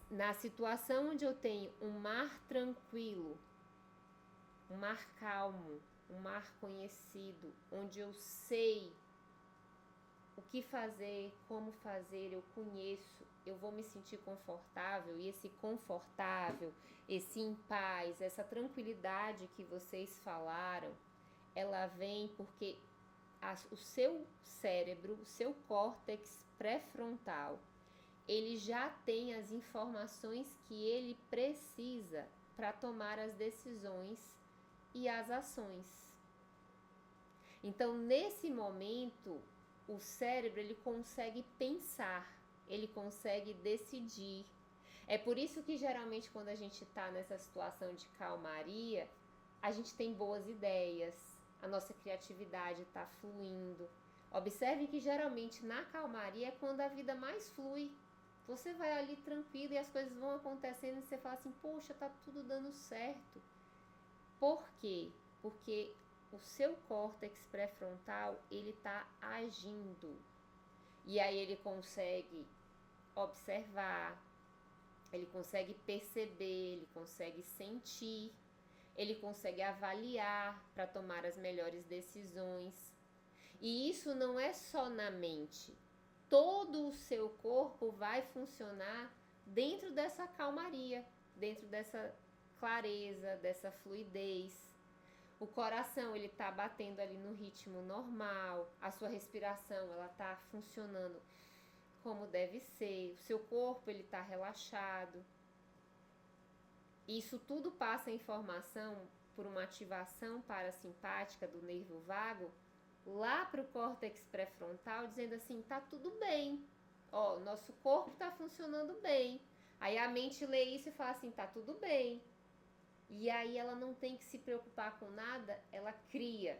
Na situação onde eu tenho um mar tranquilo, um mar calmo, um mar conhecido, onde eu sei o que fazer, como fazer, eu conheço, eu vou me sentir confortável, e esse confortável, esse em paz, essa tranquilidade que vocês falaram, ela vem porque o seu cérebro, o seu córtex pré-frontal, ele já tem as informações que ele precisa para tomar as decisões e as ações. Então, nesse momento, o cérebro ele consegue pensar, ele consegue decidir. É por isso que geralmente quando a gente está nessa situação de calmaria, a gente tem boas ideias, a nossa criatividade está fluindo. Observe que geralmente na calmaria é quando a vida mais flui. Você vai ali tranquilo e as coisas vão acontecendo e você fala assim, poxa, tá tudo dando certo. Por quê? Porque o seu córtex pré-frontal, ele tá agindo. E aí ele consegue observar, ele consegue perceber, ele consegue sentir, ele consegue avaliar para tomar as melhores decisões. E isso não é só na mente. Todo o seu corpo vai funcionar dentro dessa calmaria, dentro dessa clareza, dessa fluidez. O coração, ele tá batendo ali no ritmo normal, a sua respiração, ela tá funcionando como deve ser, o seu corpo, ele tá relaxado. Isso tudo passa informação por uma ativação parasimpática do nervo vago lá para o córtex pré-frontal, dizendo assim, tá tudo bem, ó, nosso corpo tá funcionando bem. Aí a mente lê isso e fala assim, tá tudo bem. E aí ela não tem que se preocupar com nada, ela cria,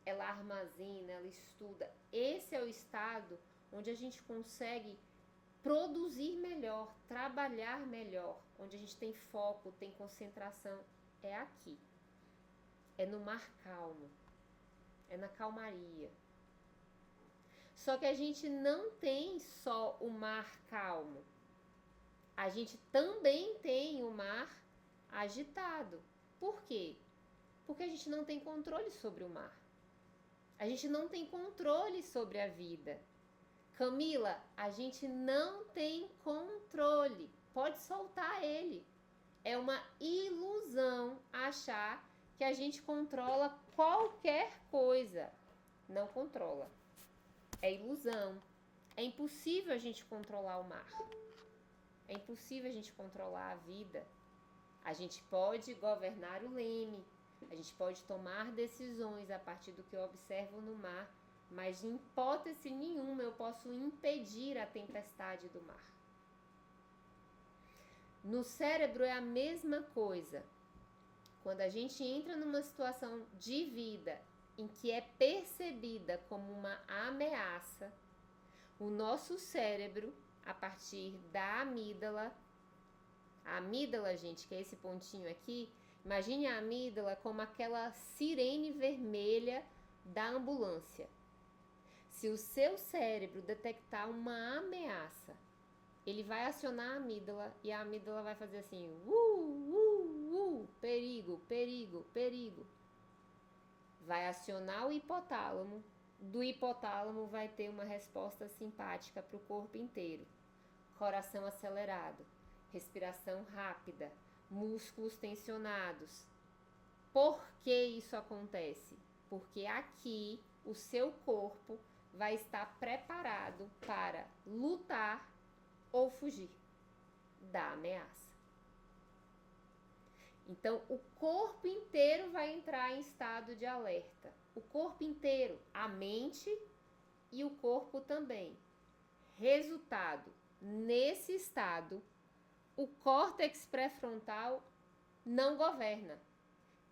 ela armazena, ela estuda. Esse é o estado onde a gente consegue produzir melhor, trabalhar melhor, onde a gente tem foco, tem concentração, é aqui. É no mar calmo, é na calmaria. Só que a gente não tem só o mar calmo. A gente também tem o mar agitado. Por quê? Porque a gente não tem controle sobre o mar. A gente não tem controle sobre a vida. Camila, a gente não tem controle. Pode soltar ele. É uma ilusão achar que a gente controla qualquer coisa. Não controla. É ilusão. É impossível a gente controlar o mar. É impossível a gente controlar a vida. A gente pode governar o leme. A gente pode tomar decisões a partir do que eu observo no mar, mas em hipótese nenhuma eu posso impedir a tempestade do mar. No cérebro é a mesma coisa. Quando a gente entra numa situação de vida em que é percebida como uma ameaça, o nosso cérebro, a partir da amígdala, a amígdala, gente, que é esse pontinho aqui, imagine a amígdala como aquela sirene vermelha da ambulância. Se o seu cérebro detectar uma ameaça, ele vai acionar a amígdala e a amígdala vai fazer assim, perigo, perigo, perigo. Vai acionar o hipotálamo, do hipotálamo vai ter uma resposta simpática para o corpo inteiro. Coração acelerado, respiração rápida, músculos tensionados. Por que isso acontece? Porque aqui o seu corpo vai estar preparado para lutar ou fugir da ameaça. Então, o corpo inteiro vai entrar em estado de alerta. O corpo inteiro, a mente e o corpo também. Resultado, nesse estado, o córtex pré-frontal não governa.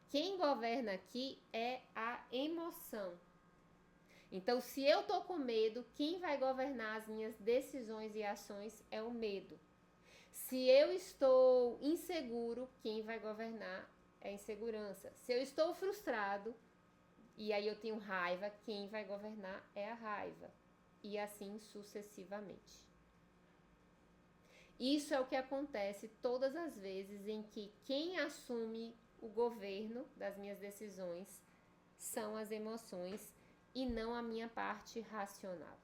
Quem governa aqui é a emoção. Então, se eu tô com medo, quem vai governar as minhas decisões e ações é o medo. Se eu estou inseguro, quem vai governar é a insegurança. Se eu estou frustrado e aí eu tenho raiva, quem vai governar é a raiva. E assim sucessivamente. Isso é o que acontece todas as vezes em que quem assume o governo das minhas decisões são as emoções e não a minha parte racional.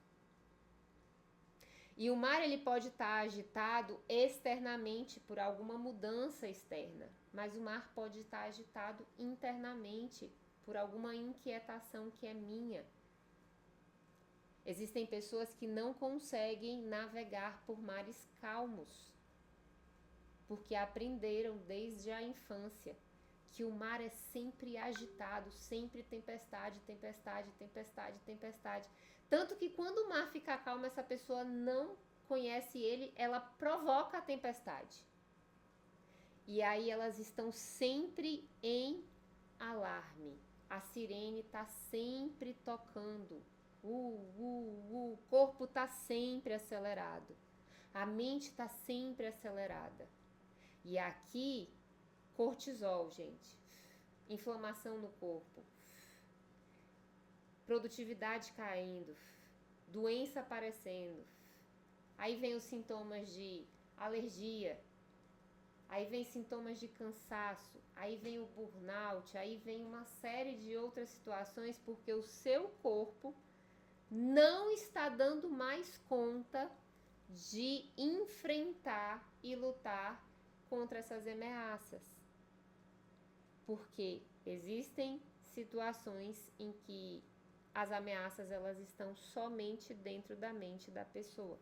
E o mar ele pode estar agitado externamente por alguma mudança externa, mas o mar pode estar agitado internamente por alguma inquietação que é minha. Existem pessoas que não conseguem navegar por mares calmos, porque aprenderam desde a infância que o mar é sempre agitado, sempre tempestade, tempestade, tempestade, tempestade. Tanto que quando o mar fica calmo, essa pessoa não conhece ele, ela provoca a tempestade. E aí elas estão sempre em alarme. A sirene está sempre tocando. O corpo está sempre acelerado. A mente está sempre acelerada. E aqui, cortisol, gente. Inflamação no corpo. Produtividade caindo. Doença aparecendo. Aí vem os sintomas de alergia. Aí vem sintomas de cansaço. Aí vem o burnout. Aí vem uma série de outras situações porque o seu corpo não está dando mais conta de enfrentar e lutar contra essas ameaças. Porque existem situações em que as ameaças elas estão somente dentro da mente da pessoa.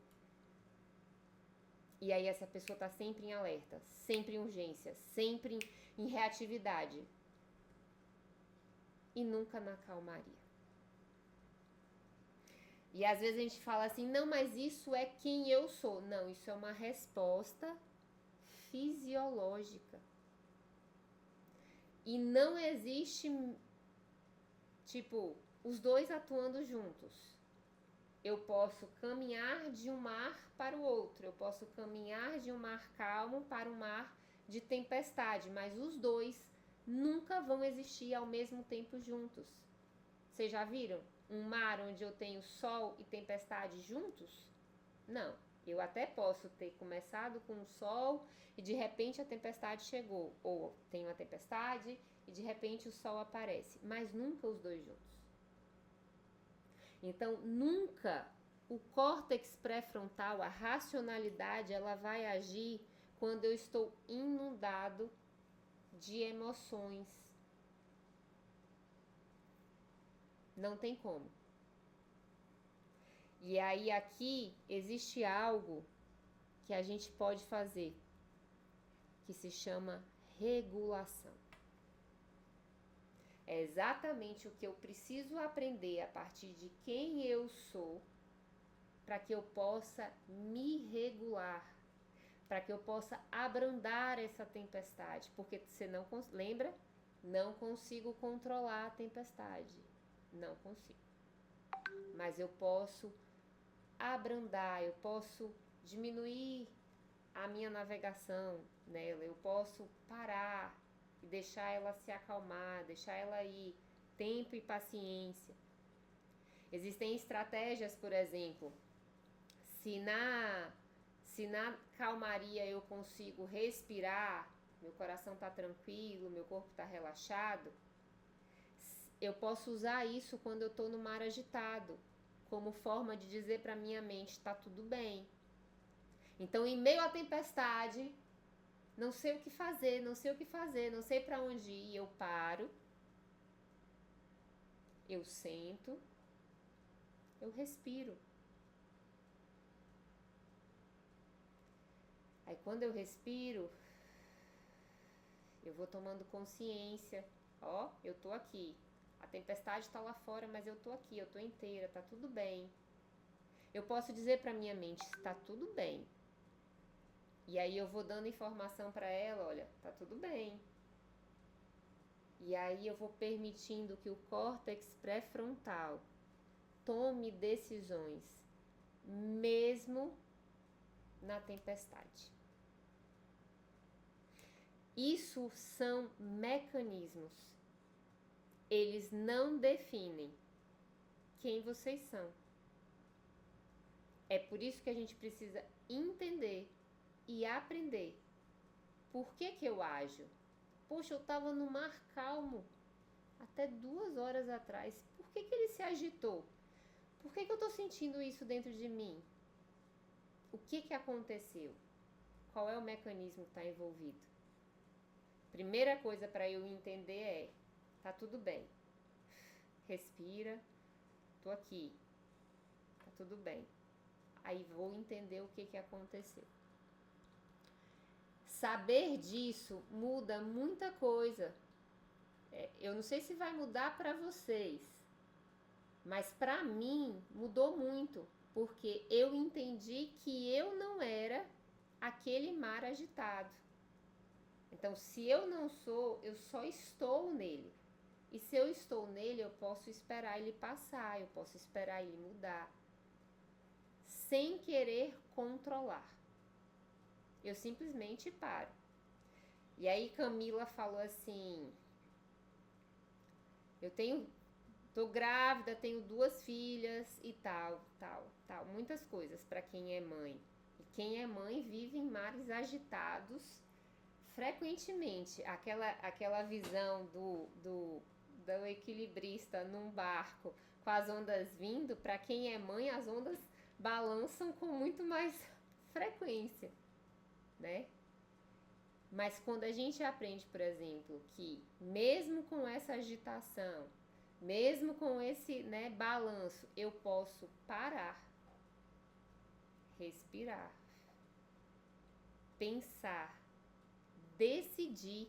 E aí essa pessoa está sempre em alerta, sempre em urgência, sempre em reatividade. E nunca na calmaria. E às vezes a gente fala assim, não, mas isso é quem eu sou. Não, isso é uma resposta fisiológica. E não existe, tipo, os dois atuando juntos. Eu posso caminhar de um mar para o outro. Eu posso caminhar de um mar calmo para um mar de tempestade. Mas os dois nunca vão existir ao mesmo tempo juntos. Vocês já viram um mar onde eu tenho sol e tempestade juntos? Não. Eu até posso ter começado com o sol e de repente a tempestade chegou. Ou tem uma tempestade e de repente o sol aparece. Mas nunca os dois juntos. Então, nunca o córtex pré-frontal, a racionalidade, ela vai agir quando eu estou inundado de emoções. Não tem como. E aí aqui existe algo que a gente pode fazer, que se chama regulação. É exatamente o que eu preciso aprender a partir de quem eu sou para que eu possa me regular, para que eu possa abrandar essa tempestade, porque você não lembra? Não consigo controlar a tempestade, não consigo. Mas eu posso abrandar, eu posso diminuir a minha navegação nela, eu posso parar e deixar ela se acalmar, deixar ela ir, tempo e paciência. Existem estratégias, por exemplo, se na calmaria eu consigo respirar, meu coração está tranquilo, meu corpo está relaxado, eu posso usar isso quando eu estou no mar agitado, como forma de dizer para minha mente, está tudo bem. Então, em meio à tempestade, não sei o que fazer, não sei para onde ir, eu paro, eu sento, eu respiro. Aí quando eu respiro, eu vou tomando consciência, ó, eu tô aqui. A tempestade tá lá fora, mas eu tô aqui, eu tô inteira, tá tudo bem. Eu posso dizer pra minha mente, tá tudo bem. E aí eu vou dando informação pra ela, olha, tá tudo bem. E aí eu vou permitindo que o córtex pré-frontal tome decisões, mesmo na tempestade. Isso são mecanismos. Eles não definem quem vocês são. É por isso que a gente precisa entender e aprender. Por que eu ajo? Poxa, eu estava no mar calmo até 2 horas atrás. Por que ele se agitou? Por que eu estou sentindo isso dentro de mim? O que aconteceu? Qual é o mecanismo que está envolvido? Primeira coisa para eu entender é, tá tudo bem. Respira, tô aqui. Tá tudo bem. Aí vou entender o que aconteceu. Saber disso muda muita coisa. Eu não sei se vai mudar para vocês, mas para mim mudou muito, porque eu entendi que eu não era aquele mar agitado. Então, se eu não sou, eu só estou nele. E se eu estou nele, eu posso esperar ele passar, eu posso esperar ele mudar, sem querer controlar. Eu simplesmente paro. E aí Camila falou assim, tô grávida, tenho 2 filhas e tal, muitas coisas para quem é mãe. E quem é mãe vive em mares agitados frequentemente. Aquela visão do equilibrista num barco com as ondas vindo, para quem é mãe, as ondas balançam com muito mais frequência, né? Mas quando a gente aprende, por exemplo, que mesmo com essa agitação, mesmo com esse, né, balanço, eu posso parar, respirar, pensar, decidir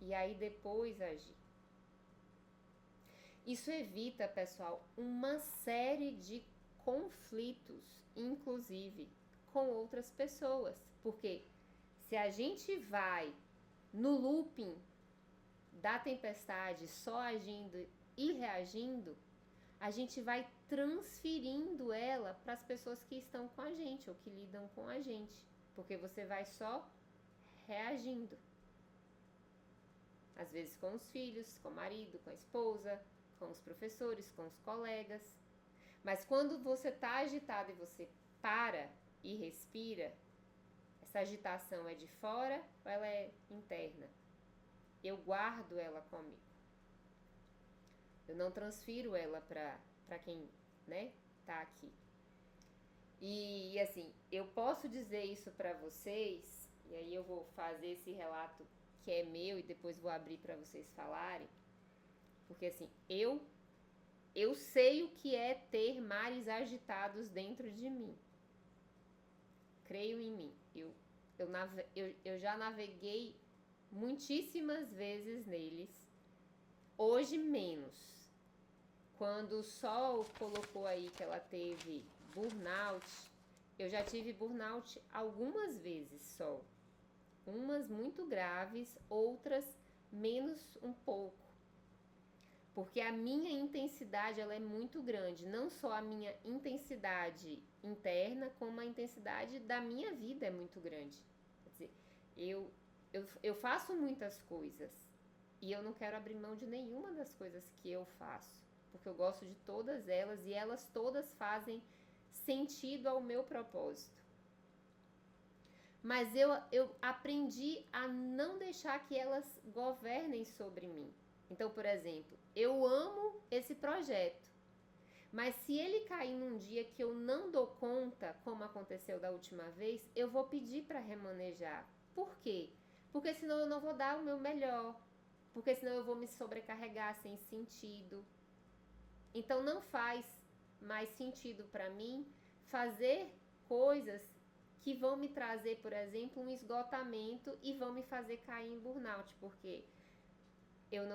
e aí depois agir. Isso evita, pessoal, uma série de conflitos, inclusive com outras pessoas, porque se a gente vai no looping da tempestade, só agindo e reagindo, a gente vai transferindo ela para as pessoas que estão com a gente ou que lidam com a gente, porque você vai só reagindo. Às vezes com os filhos, com o marido, com a esposa, com os professores, com os colegas. Mas quando você está agitado e você para e respira, essa agitação é de fora ou ela é interna? Eu guardo ela comigo. Eu não transfiro ela para quem, né, tá aqui. E assim, eu posso dizer isso para vocês, e aí eu vou fazer esse relato que é meu e depois vou abrir para vocês falarem, porque assim, eu sei o que é ter mares agitados dentro de mim. Creio em mim. Eu já naveguei muitíssimas vezes neles Hoje menos. Quando o Sol colocou aí que ela teve burnout, eu já tive burnout algumas vezes só. Umas muito graves, outras menos um pouco. Porque a minha intensidade ela é muito grande. Não só a minha intensidade interna, como a intensidade da minha vida é muito grande. Quer dizer, eu faço muitas coisas e eu não quero abrir mão de nenhuma das coisas que eu faço. Porque eu gosto de todas elas e elas todas fazem sentido ao meu propósito. Mas eu aprendi a não deixar que elas governem sobre mim. Então, por exemplo, eu amo esse projeto, mas se ele cair num dia que eu não dou conta, como aconteceu da última vez, eu vou pedir para remanejar. Por quê? Porque senão eu não vou dar o meu melhor, porque senão eu vou me sobrecarregar sem sentido. Então não faz mais sentido para mim fazer coisas que vão me trazer, por exemplo, um esgotamento e vão me fazer cair em burnout, porque eu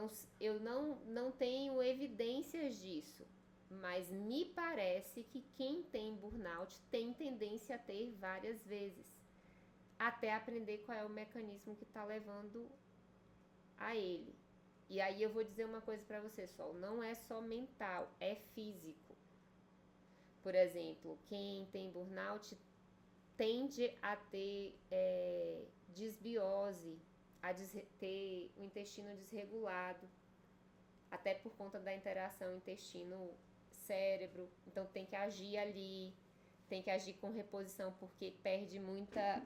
não tenho evidências disso, mas me parece que quem tem burnout tem tendência a ter várias vezes, até aprender qual é o mecanismo que está levando a ele. E aí eu vou dizer uma coisa para você, Sol, não é só mental, é físico. Por exemplo, quem tem burnout tende a ter disbiose, a ter o intestino desregulado, até por conta da interação intestino-cérebro. Então tem que agir ali, tem que agir com reposição, porque perde muita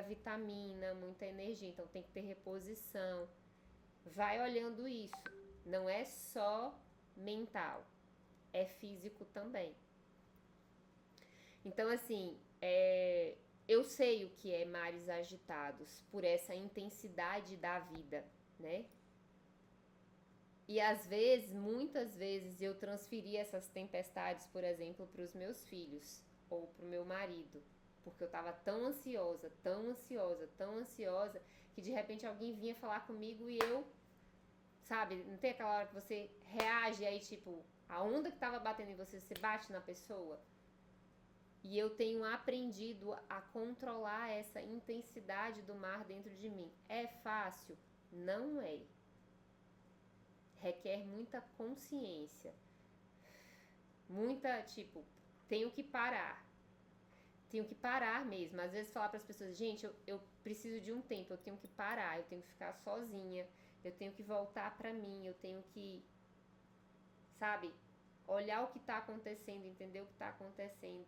vitamina, muita energia, então tem que ter reposição. Vai olhando isso, não é só mental, é físico também. Então assim, eu sei o que é mares agitados por essa intensidade da vida, né? E às vezes, muitas vezes, eu transferi essas tempestades, por exemplo, para os meus filhos ou para o meu marido, porque eu estava tão ansiosa, que de repente alguém vinha falar comigo e eu, sabe, não tem aquela hora que você reage aí, tipo, a onda que estava batendo em você, você bate na pessoa? E eu tenho aprendido a controlar essa intensidade do mar dentro de mim. É fácil? Não é. Requer muita consciência. Tenho que parar. Tenho que parar mesmo. Às vezes falar para as pessoas, gente, eu preciso de um tempo, eu tenho que parar, eu tenho que ficar sozinha, eu tenho que voltar para mim, eu tenho que, sabe, olhar o que está acontecendo, entender o que está acontecendo.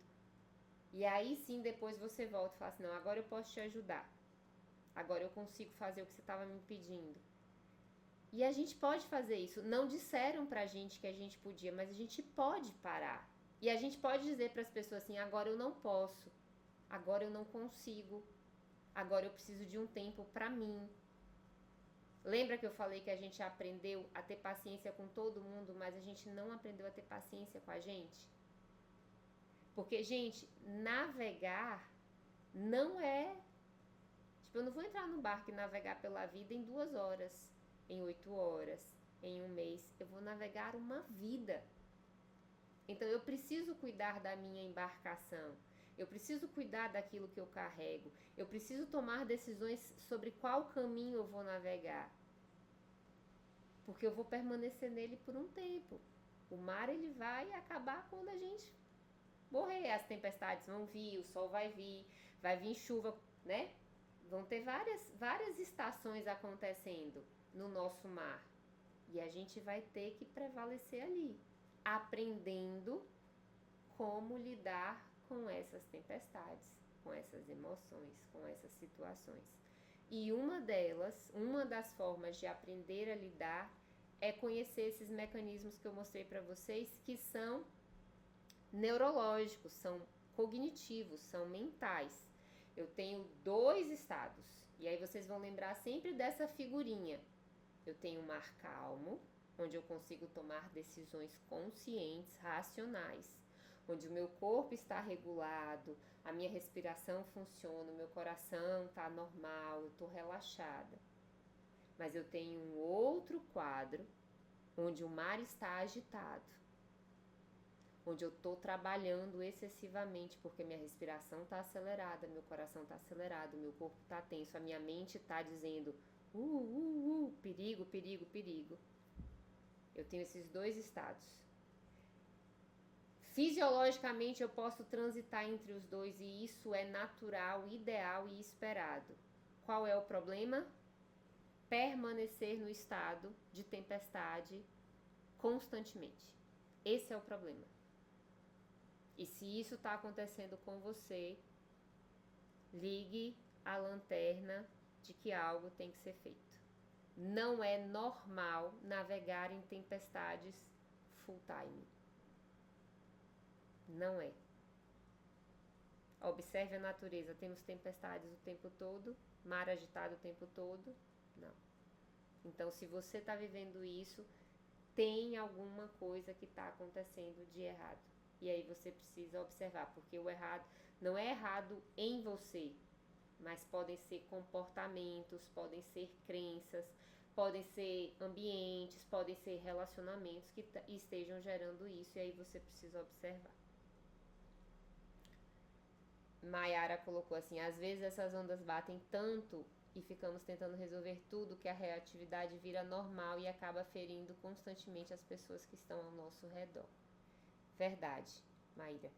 E aí sim, depois você volta e fala assim, não, agora eu posso te ajudar. Agora eu consigo fazer o que você estava me pedindo. E a gente pode fazer isso. Não disseram pra gente que a gente podia, mas a gente pode parar. E a gente pode dizer para as pessoas assim, agora eu não posso. Agora eu não consigo. Agora eu preciso de um tempo pra mim. Lembra que eu falei que a gente aprendeu a ter paciência com todo mundo, mas a gente não aprendeu a ter paciência com a gente? Porque, gente, navegar não é... Tipo, eu não vou entrar no barco e navegar pela vida em 2 horas, em 8 horas, em 1 mês. Eu vou navegar uma vida. Então, eu preciso cuidar da minha embarcação. Eu preciso cuidar daquilo que eu carrego. Eu preciso tomar decisões sobre qual caminho eu vou navegar. Porque eu vou permanecer nele por um tempo. O mar, ele vai acabar quando a gente... morrer, as tempestades vão vir, o sol vai vir chuva, né? Vão ter várias estações acontecendo no nosso mar. E a gente vai ter que prevalecer ali, aprendendo como lidar com essas tempestades, com essas emoções, com essas situações. E uma das formas de aprender a lidar é conhecer esses mecanismos que eu mostrei para vocês, que são neurológicos, são cognitivos, são mentais. Eu tenho 2 estados, e aí vocês vão lembrar sempre dessa figurinha. Eu tenho um mar calmo, onde eu consigo tomar decisões conscientes, racionais, onde o meu corpo está regulado, a minha respiração funciona, o meu coração está normal, eu estou relaxada. Mas eu tenho um outro quadro, onde o mar está agitado, onde eu estou trabalhando excessivamente porque minha respiração está acelerada, meu coração está acelerado, meu corpo está tenso, a minha mente está dizendo perigo, perigo, perigo. Eu tenho esses dois estados. Fisiologicamente eu posso transitar entre os dois e isso é natural, ideal e esperado. Qual é o problema? Permanecer no estado de tempestade constantemente. Esse é o problema. E se isso está acontecendo com você, ligue a lanterna de que algo tem que ser feito. Não é normal navegar em tempestades full time. Não é. Observe a natureza. Temos tempestades o tempo todo, mar agitado o tempo todo. Não. Então, se você está vivendo isso, tem alguma coisa que está acontecendo de errado. E aí você precisa observar, porque o errado não é errado em você, mas podem ser comportamentos, podem ser crenças, podem ser ambientes, podem ser relacionamentos que estejam gerando isso, e aí você precisa observar. Maiara colocou assim, às vezes essas ondas batem tanto e ficamos tentando resolver tudo que a reatividade vira normal e acaba ferindo constantemente as pessoas que estão ao nosso redor. Verdade, Maíra.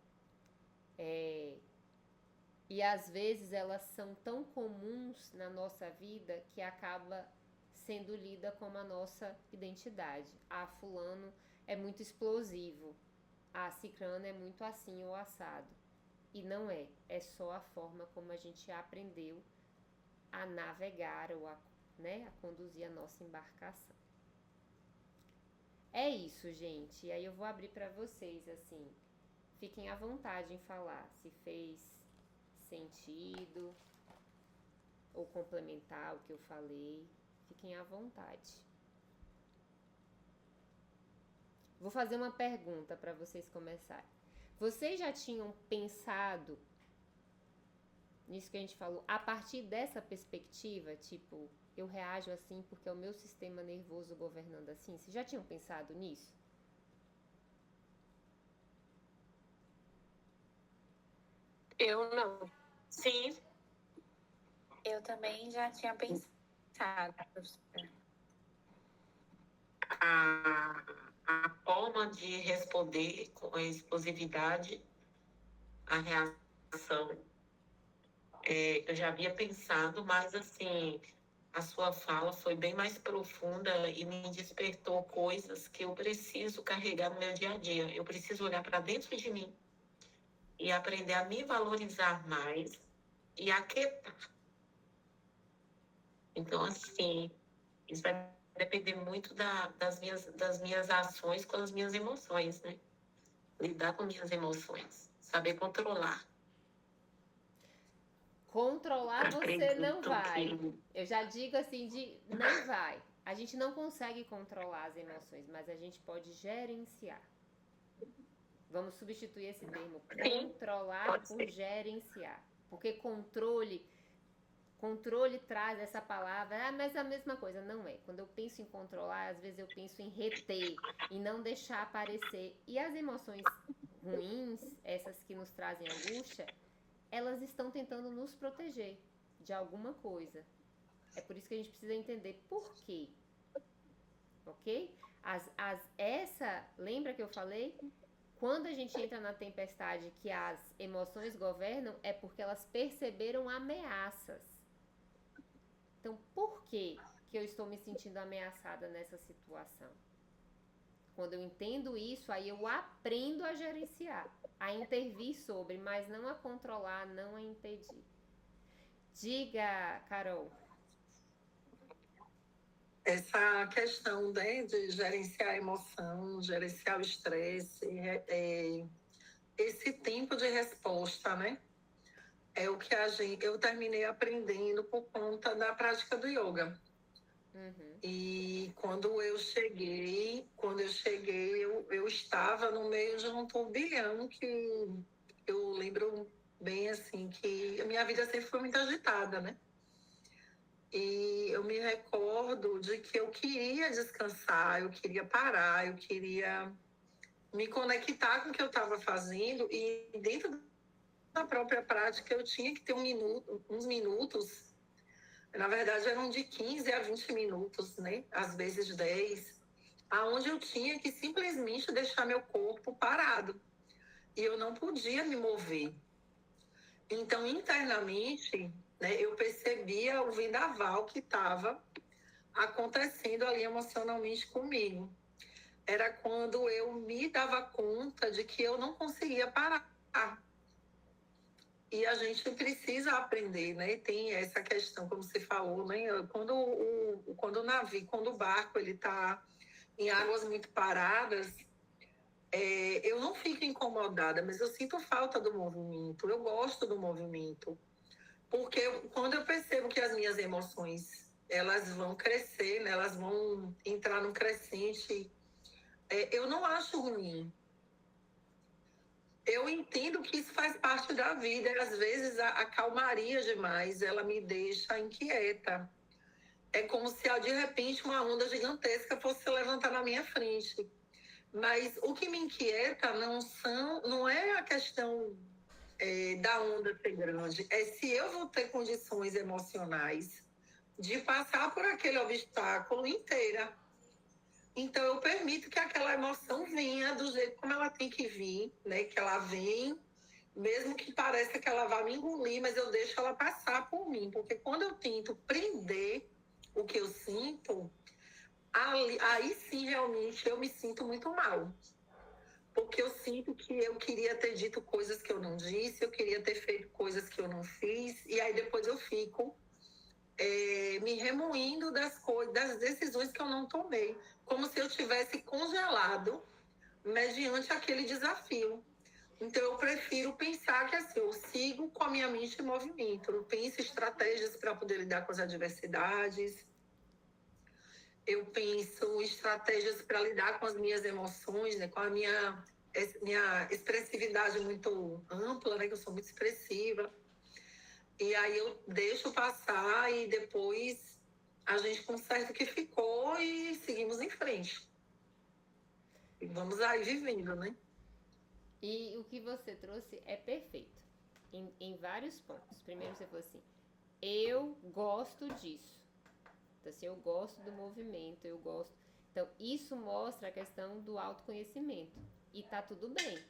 E às vezes elas são tão comuns na nossa vida que acaba sendo lida como a nossa identidade. Ah, fulano é muito explosivo. Ah, cicrano é muito assim ou assado. E não é. É só a forma como a gente aprendeu a navegar ou a conduzir a nossa embarcação. É isso, gente. E aí eu vou abrir para vocês, assim. Fiquem à vontade em falar se fez sentido ou complementar o que eu falei. Fiquem à vontade. Vou fazer uma pergunta para vocês começarem. Vocês já tinham pensado nisso que a gente falou, a partir dessa perspectiva, tipo, eu reajo assim porque é o meu sistema nervoso governando assim? Vocês já tinham pensado nisso? Eu não. Sim. Eu também já tinha pensado. A forma de responder com a explosividade, a reação, eu já havia pensado, mas assim, a sua fala foi bem mais profunda e me despertou coisas que eu preciso carregar no meu dia a dia. Eu preciso olhar para dentro de mim e aprender a me valorizar mais e aquietar. Então, assim, isso vai depender muito das minhas ações com as minhas emoções, né? Lidar com minhas emoções, saber controlar. Controlar você não vai. Que... Eu já digo assim, não vai. A gente não consegue controlar as emoções, mas a gente pode gerenciar. Vamos substituir esse termo, controlar por gerenciar. Porque controle traz essa palavra, mas é a mesma coisa. Não é. Quando eu penso em controlar, às vezes eu penso em reter, em não deixar aparecer. E as emoções ruins, essas que nos trazem angústia, elas estão tentando nos proteger de alguma coisa. É por isso que a gente precisa entender por quê. Ok? Lembra que eu falei? Quando a gente entra na tempestade que as emoções governam, é porque elas perceberam ameaças. Então, por que eu estou me sentindo ameaçada nessa situação? Quando eu entendo isso, aí eu aprendo a gerenciar, a intervir sobre, mas não a controlar, não a impedir. Diga, Carol. Essa questão, né, de gerenciar a emoção, gerenciar o estresse, esse tempo de resposta, né? É o que eu terminei aprendendo por conta da prática do yoga. Uhum. E quando eu cheguei, eu estava no meio de um turbilhão que eu lembro bem assim, que a minha vida sempre foi muito agitada, né? E eu me recordo de que eu queria descansar, eu queria parar, eu queria me conectar com o que eu estava fazendo, e dentro da própria prática eu tinha que ter uns minutos, na verdade eram de 15 a 20 minutos, né? Às vezes 10, aonde eu tinha que simplesmente deixar meu corpo parado e eu não podia me mover. Então, internamente, né, eu percebia o vendaval que estava acontecendo ali emocionalmente comigo. Era quando eu me dava conta de que eu não conseguia parar. E a gente precisa aprender, né? Tem essa questão, como você falou, né? Quando o navio, quando o barco ele está em águas muito paradas, eu não fico incomodada, mas eu sinto falta do movimento. Eu gosto do movimento, porque quando eu percebo que as minhas emoções elas vão crescer, né? Elas vão entrar num crescente, eu não acho ruim. Eu entendo que isso faz parte da vida. E às vezes a calmaria demais, ela me deixa inquieta. É como se de repente uma onda gigantesca fosse se levantar na minha frente. Mas o que me inquieta não é a questão da onda ser grande, é se eu vou ter condições emocionais de passar por aquele obstáculo inteira. Então eu permito que aquela emoção venha do jeito como ela tem que vir, né? Que ela vem, mesmo que pareça que ela vai me engolir, mas eu deixo ela passar por mim, porque quando eu tento prender o que eu sinto, aí sim realmente eu me sinto muito mal. Porque eu sinto que eu queria ter dito coisas que eu não disse, eu queria ter feito coisas que eu não fiz, e aí depois eu fico me remoendo das decisões que eu não tomei, como se eu tivesse congelado mediante aquele desafio. Então eu prefiro pensar que assim, eu sigo com a minha mente em movimento, eu penso estratégias para poder lidar com as adversidades, eu penso estratégias para lidar com as minhas emoções, né, com a minha expressividade muito ampla, né, que eu sou muito expressiva. E aí eu deixo passar e depois a gente conserta o que ficou e seguimos em frente. E vamos aí vivendo, né? E o que você trouxe é perfeito, em vários pontos. Primeiro você falou assim, eu gosto disso. Então assim, eu gosto do movimento, eu gosto... Então isso mostra a questão do autoconhecimento. E tá tudo bem.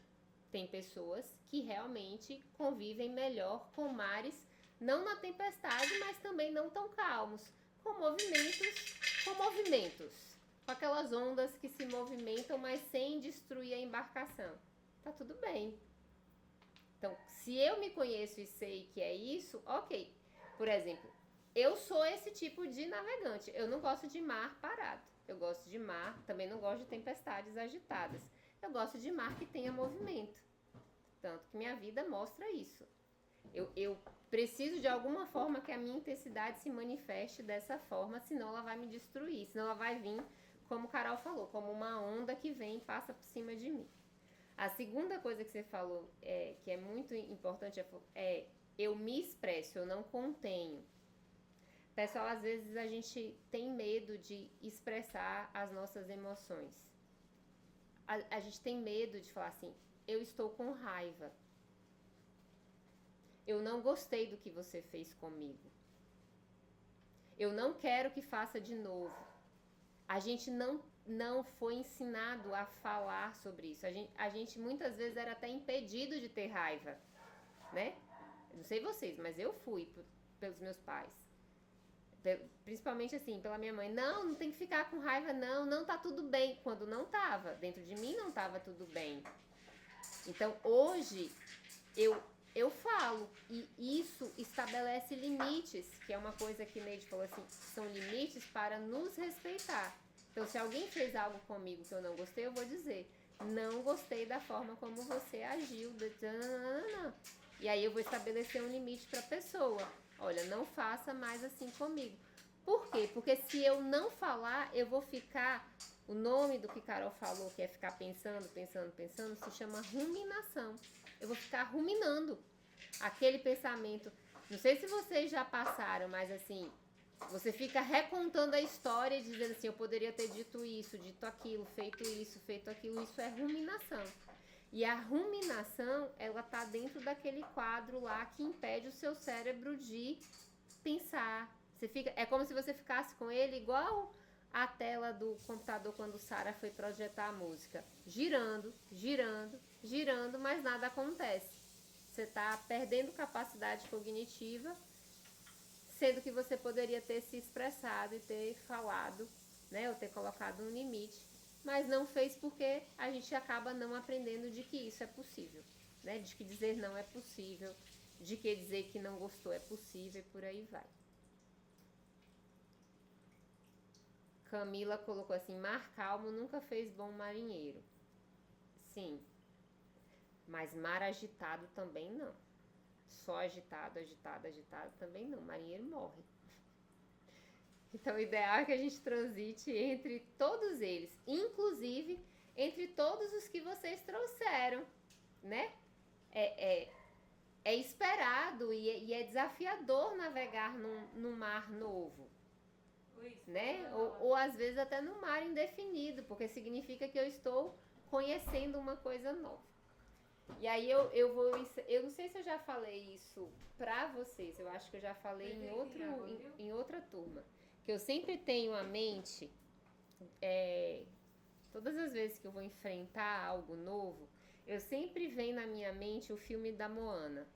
Tem pessoas que realmente convivem melhor com mares, não na tempestade, mas também não tão calmos, com movimentos, com aquelas ondas que se movimentam, mas sem destruir a embarcação. Tá tudo bem. Então, se eu me conheço e sei que é isso, ok. Por exemplo, eu sou esse tipo de navegante. Eu não gosto de mar parado. Eu gosto de mar, também não gosto de tempestades agitadas. Eu gosto de mar que tenha movimento. Tanto que minha vida mostra isso. Eu preciso de alguma forma que a minha intensidade se manifeste dessa forma, senão ela vai me destruir, senão ela vai vir, como Carol falou, como uma onda que vem e passa por cima de mim. A segunda coisa que você falou, que é muito importante, é eu me expresso, eu não contenho. Pessoal, às vezes a gente tem medo de expressar as nossas emoções. A gente tem medo de falar assim, eu estou com raiva. Eu não gostei do que você fez comigo. Eu não quero que faça de novo. A gente não foi ensinado a falar sobre isso. A gente muitas vezes era até impedido de ter raiva, né? Não sei vocês, mas eu fui pelos meus pais. Principalmente assim, pela minha mãe. Não tem que ficar com raiva, não tá tudo bem. Quando não tava, dentro de mim não tava tudo bem. Então hoje eu falo, e isso estabelece limites, que é uma coisa que Neide falou assim, são limites para nos respeitar. Então se alguém fez algo comigo que eu não gostei, eu vou dizer, não gostei da forma como você agiu, e aí eu vou estabelecer um limite para a pessoa, olha, não faça mais assim comigo. Por quê? Porque se eu não falar, eu vou ficar, o nome do que Carol falou, que é ficar pensando, se chama ruminação. Eu vou ficar ruminando aquele pensamento. Não sei se vocês já passaram, mas assim, Você fica recontando a história, dizendo assim, eu poderia ter dito isso, dito aquilo, feito aquilo. Isso é ruminação. E a ruminação, ela tá dentro daquele quadro lá que impede o seu cérebro de pensar. É como se você ficasse com ele igual a tela do computador quando Sara foi projetar a música. Girando, girando, girando, mas nada acontece. Você tá perdendo capacidade cognitiva, sendo que você poderia ter se expressado e ter falado, né, ou ter colocado um limite, mas não fez porque a gente acaba não aprendendo de que isso é possível, né, de que dizer não é possível, de que dizer que não gostou é possível e por aí vai. Camila colocou assim, mar calmo nunca fez bom marinheiro. Sim, mas mar agitado também não. Só agitado, agitado, agitado também não. Marinheiro morre. Então, o ideal é que a gente transite entre todos eles, inclusive entre todos os que vocês trouxeram, né? É esperado e é desafiador navegar num mar novo, né? Ou às vezes até num mar indefinido, porque significa que eu estou conhecendo uma coisa nova. E aí eu não sei se eu já falei isso pra vocês, eu acho que eu já falei em outra turma, que eu sempre tenho a mente, todas as vezes que eu vou enfrentar algo novo, eu sempre venho na minha mente o filme da Moana.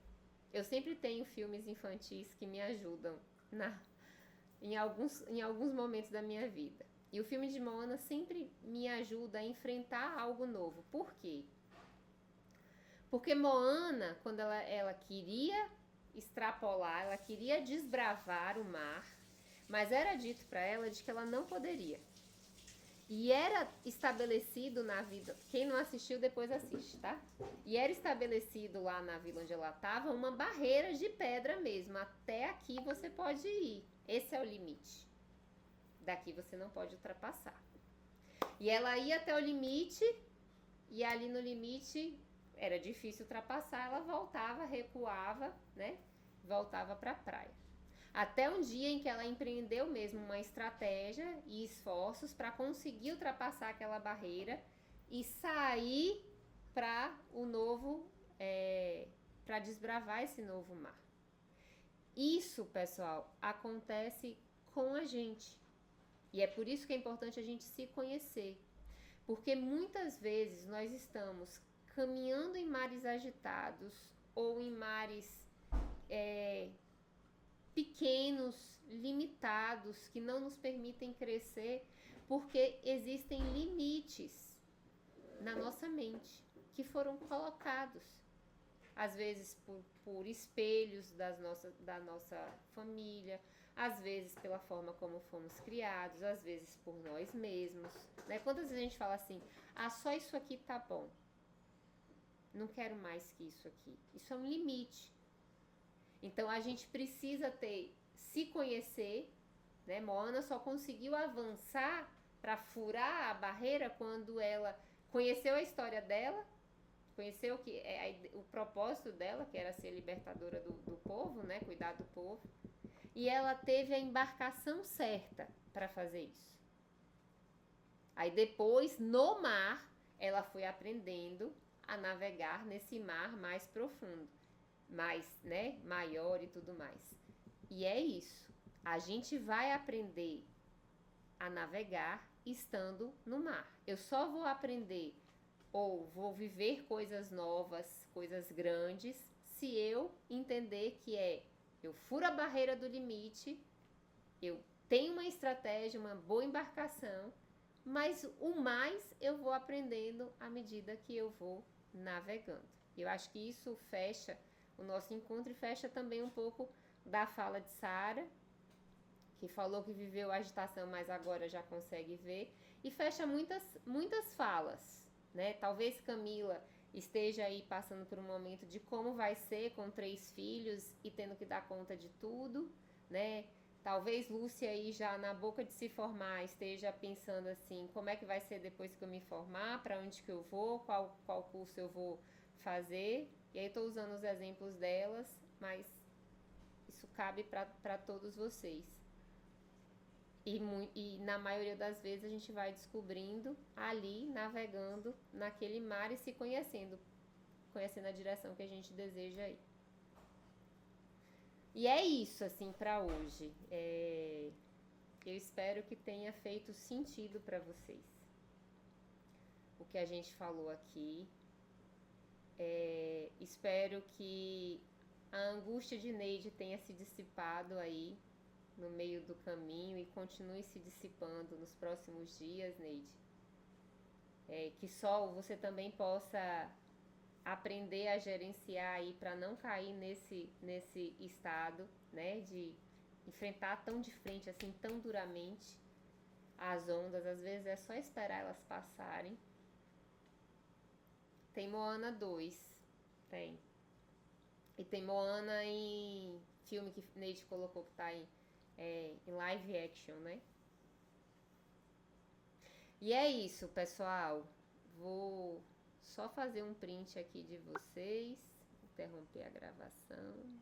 Eu sempre tenho filmes infantis que me ajudam em alguns momentos da minha vida. E o filme de Moana sempre me ajuda a enfrentar algo novo. Por quê? Porque Moana, quando ela queria extrapolar, ela queria desbravar o mar, mas era dito para ela de que ela não poderia. E era estabelecido na vida, quem não assistiu depois assiste, tá? E era estabelecido lá na vila onde ela estava uma barreira de pedra mesmo, até aqui você pode ir, esse é o limite, daqui você não pode ultrapassar. E ela ia até o limite, e ali no limite era difícil ultrapassar, ela voltava, recuava, né? Voltava para a praia. Até um dia em que ela empreendeu mesmo uma estratégia e esforços para conseguir ultrapassar aquela barreira e sair para o novo, para desbravar esse novo mar. Isso, pessoal, acontece com a gente. E é por isso que é importante a gente se conhecer. Porque muitas vezes nós estamos caminhando em mares agitados ou em mares pequenos, limitados, que não nos permitem crescer, porque existem limites na nossa mente que foram colocados, às vezes por espelhos da nossa família, às vezes pela forma como fomos criados, às vezes por nós mesmos, né? Quantas vezes a gente fala assim, só isso aqui tá bom, não quero mais que isso aqui. Isso é um limite. Então a gente precisa se conhecer, né? Moana só conseguiu avançar para furar a barreira quando ela conheceu a história dela, conheceu o propósito dela, que era ser libertadora do povo, né? Cuidar do povo. E ela teve a embarcação certa para fazer isso. Aí depois, no mar, ela foi aprendendo a navegar nesse mar mais profundo, mais, né, maior e tudo mais. E é isso. A gente vai aprender a navegar estando no mar. Eu só vou aprender ou vou viver coisas novas, coisas grandes, se eu entender que eu furo a barreira do limite, eu tenho uma estratégia, uma boa embarcação, mas o mais eu vou aprendendo à medida que eu vou navegando. Eu acho que isso fecha o nosso encontro e fecha também um pouco da fala de Sara, que falou que viveu a agitação, mas agora já consegue ver, e fecha muitas falas, né? Talvez Camila esteja aí passando por um momento de como vai ser com 3 filhos e tendo que dar conta de tudo, né? Talvez Lúcia aí já na boca de se formar esteja pensando assim, como é que vai ser depois que eu me formar, para onde que eu vou, qual curso eu vou fazer. E aí estou usando os exemplos delas, mas isso cabe para todos vocês. E na maioria das vezes a gente vai descobrindo ali, navegando naquele mar e se conhecendo, conhecendo a direção que a gente deseja ir. E é isso, assim, para hoje. Eu espero que tenha feito sentido para vocês o que a gente falou aqui. Espero que a angústia de Neide tenha se dissipado aí no meio do caminho e continue se dissipando nos próximos dias, Neide. Que só você também possa aprender a gerenciar aí para não cair nesse estado, né, de enfrentar tão de frente, assim, tão duramente as ondas. Às vezes é só esperar elas passarem. Tem Moana 2, tem. E tem Moana em filme que Neide colocou que tá em live action, né? E é isso, pessoal. Vou só fazer um print aqui de vocês, interromper a gravação.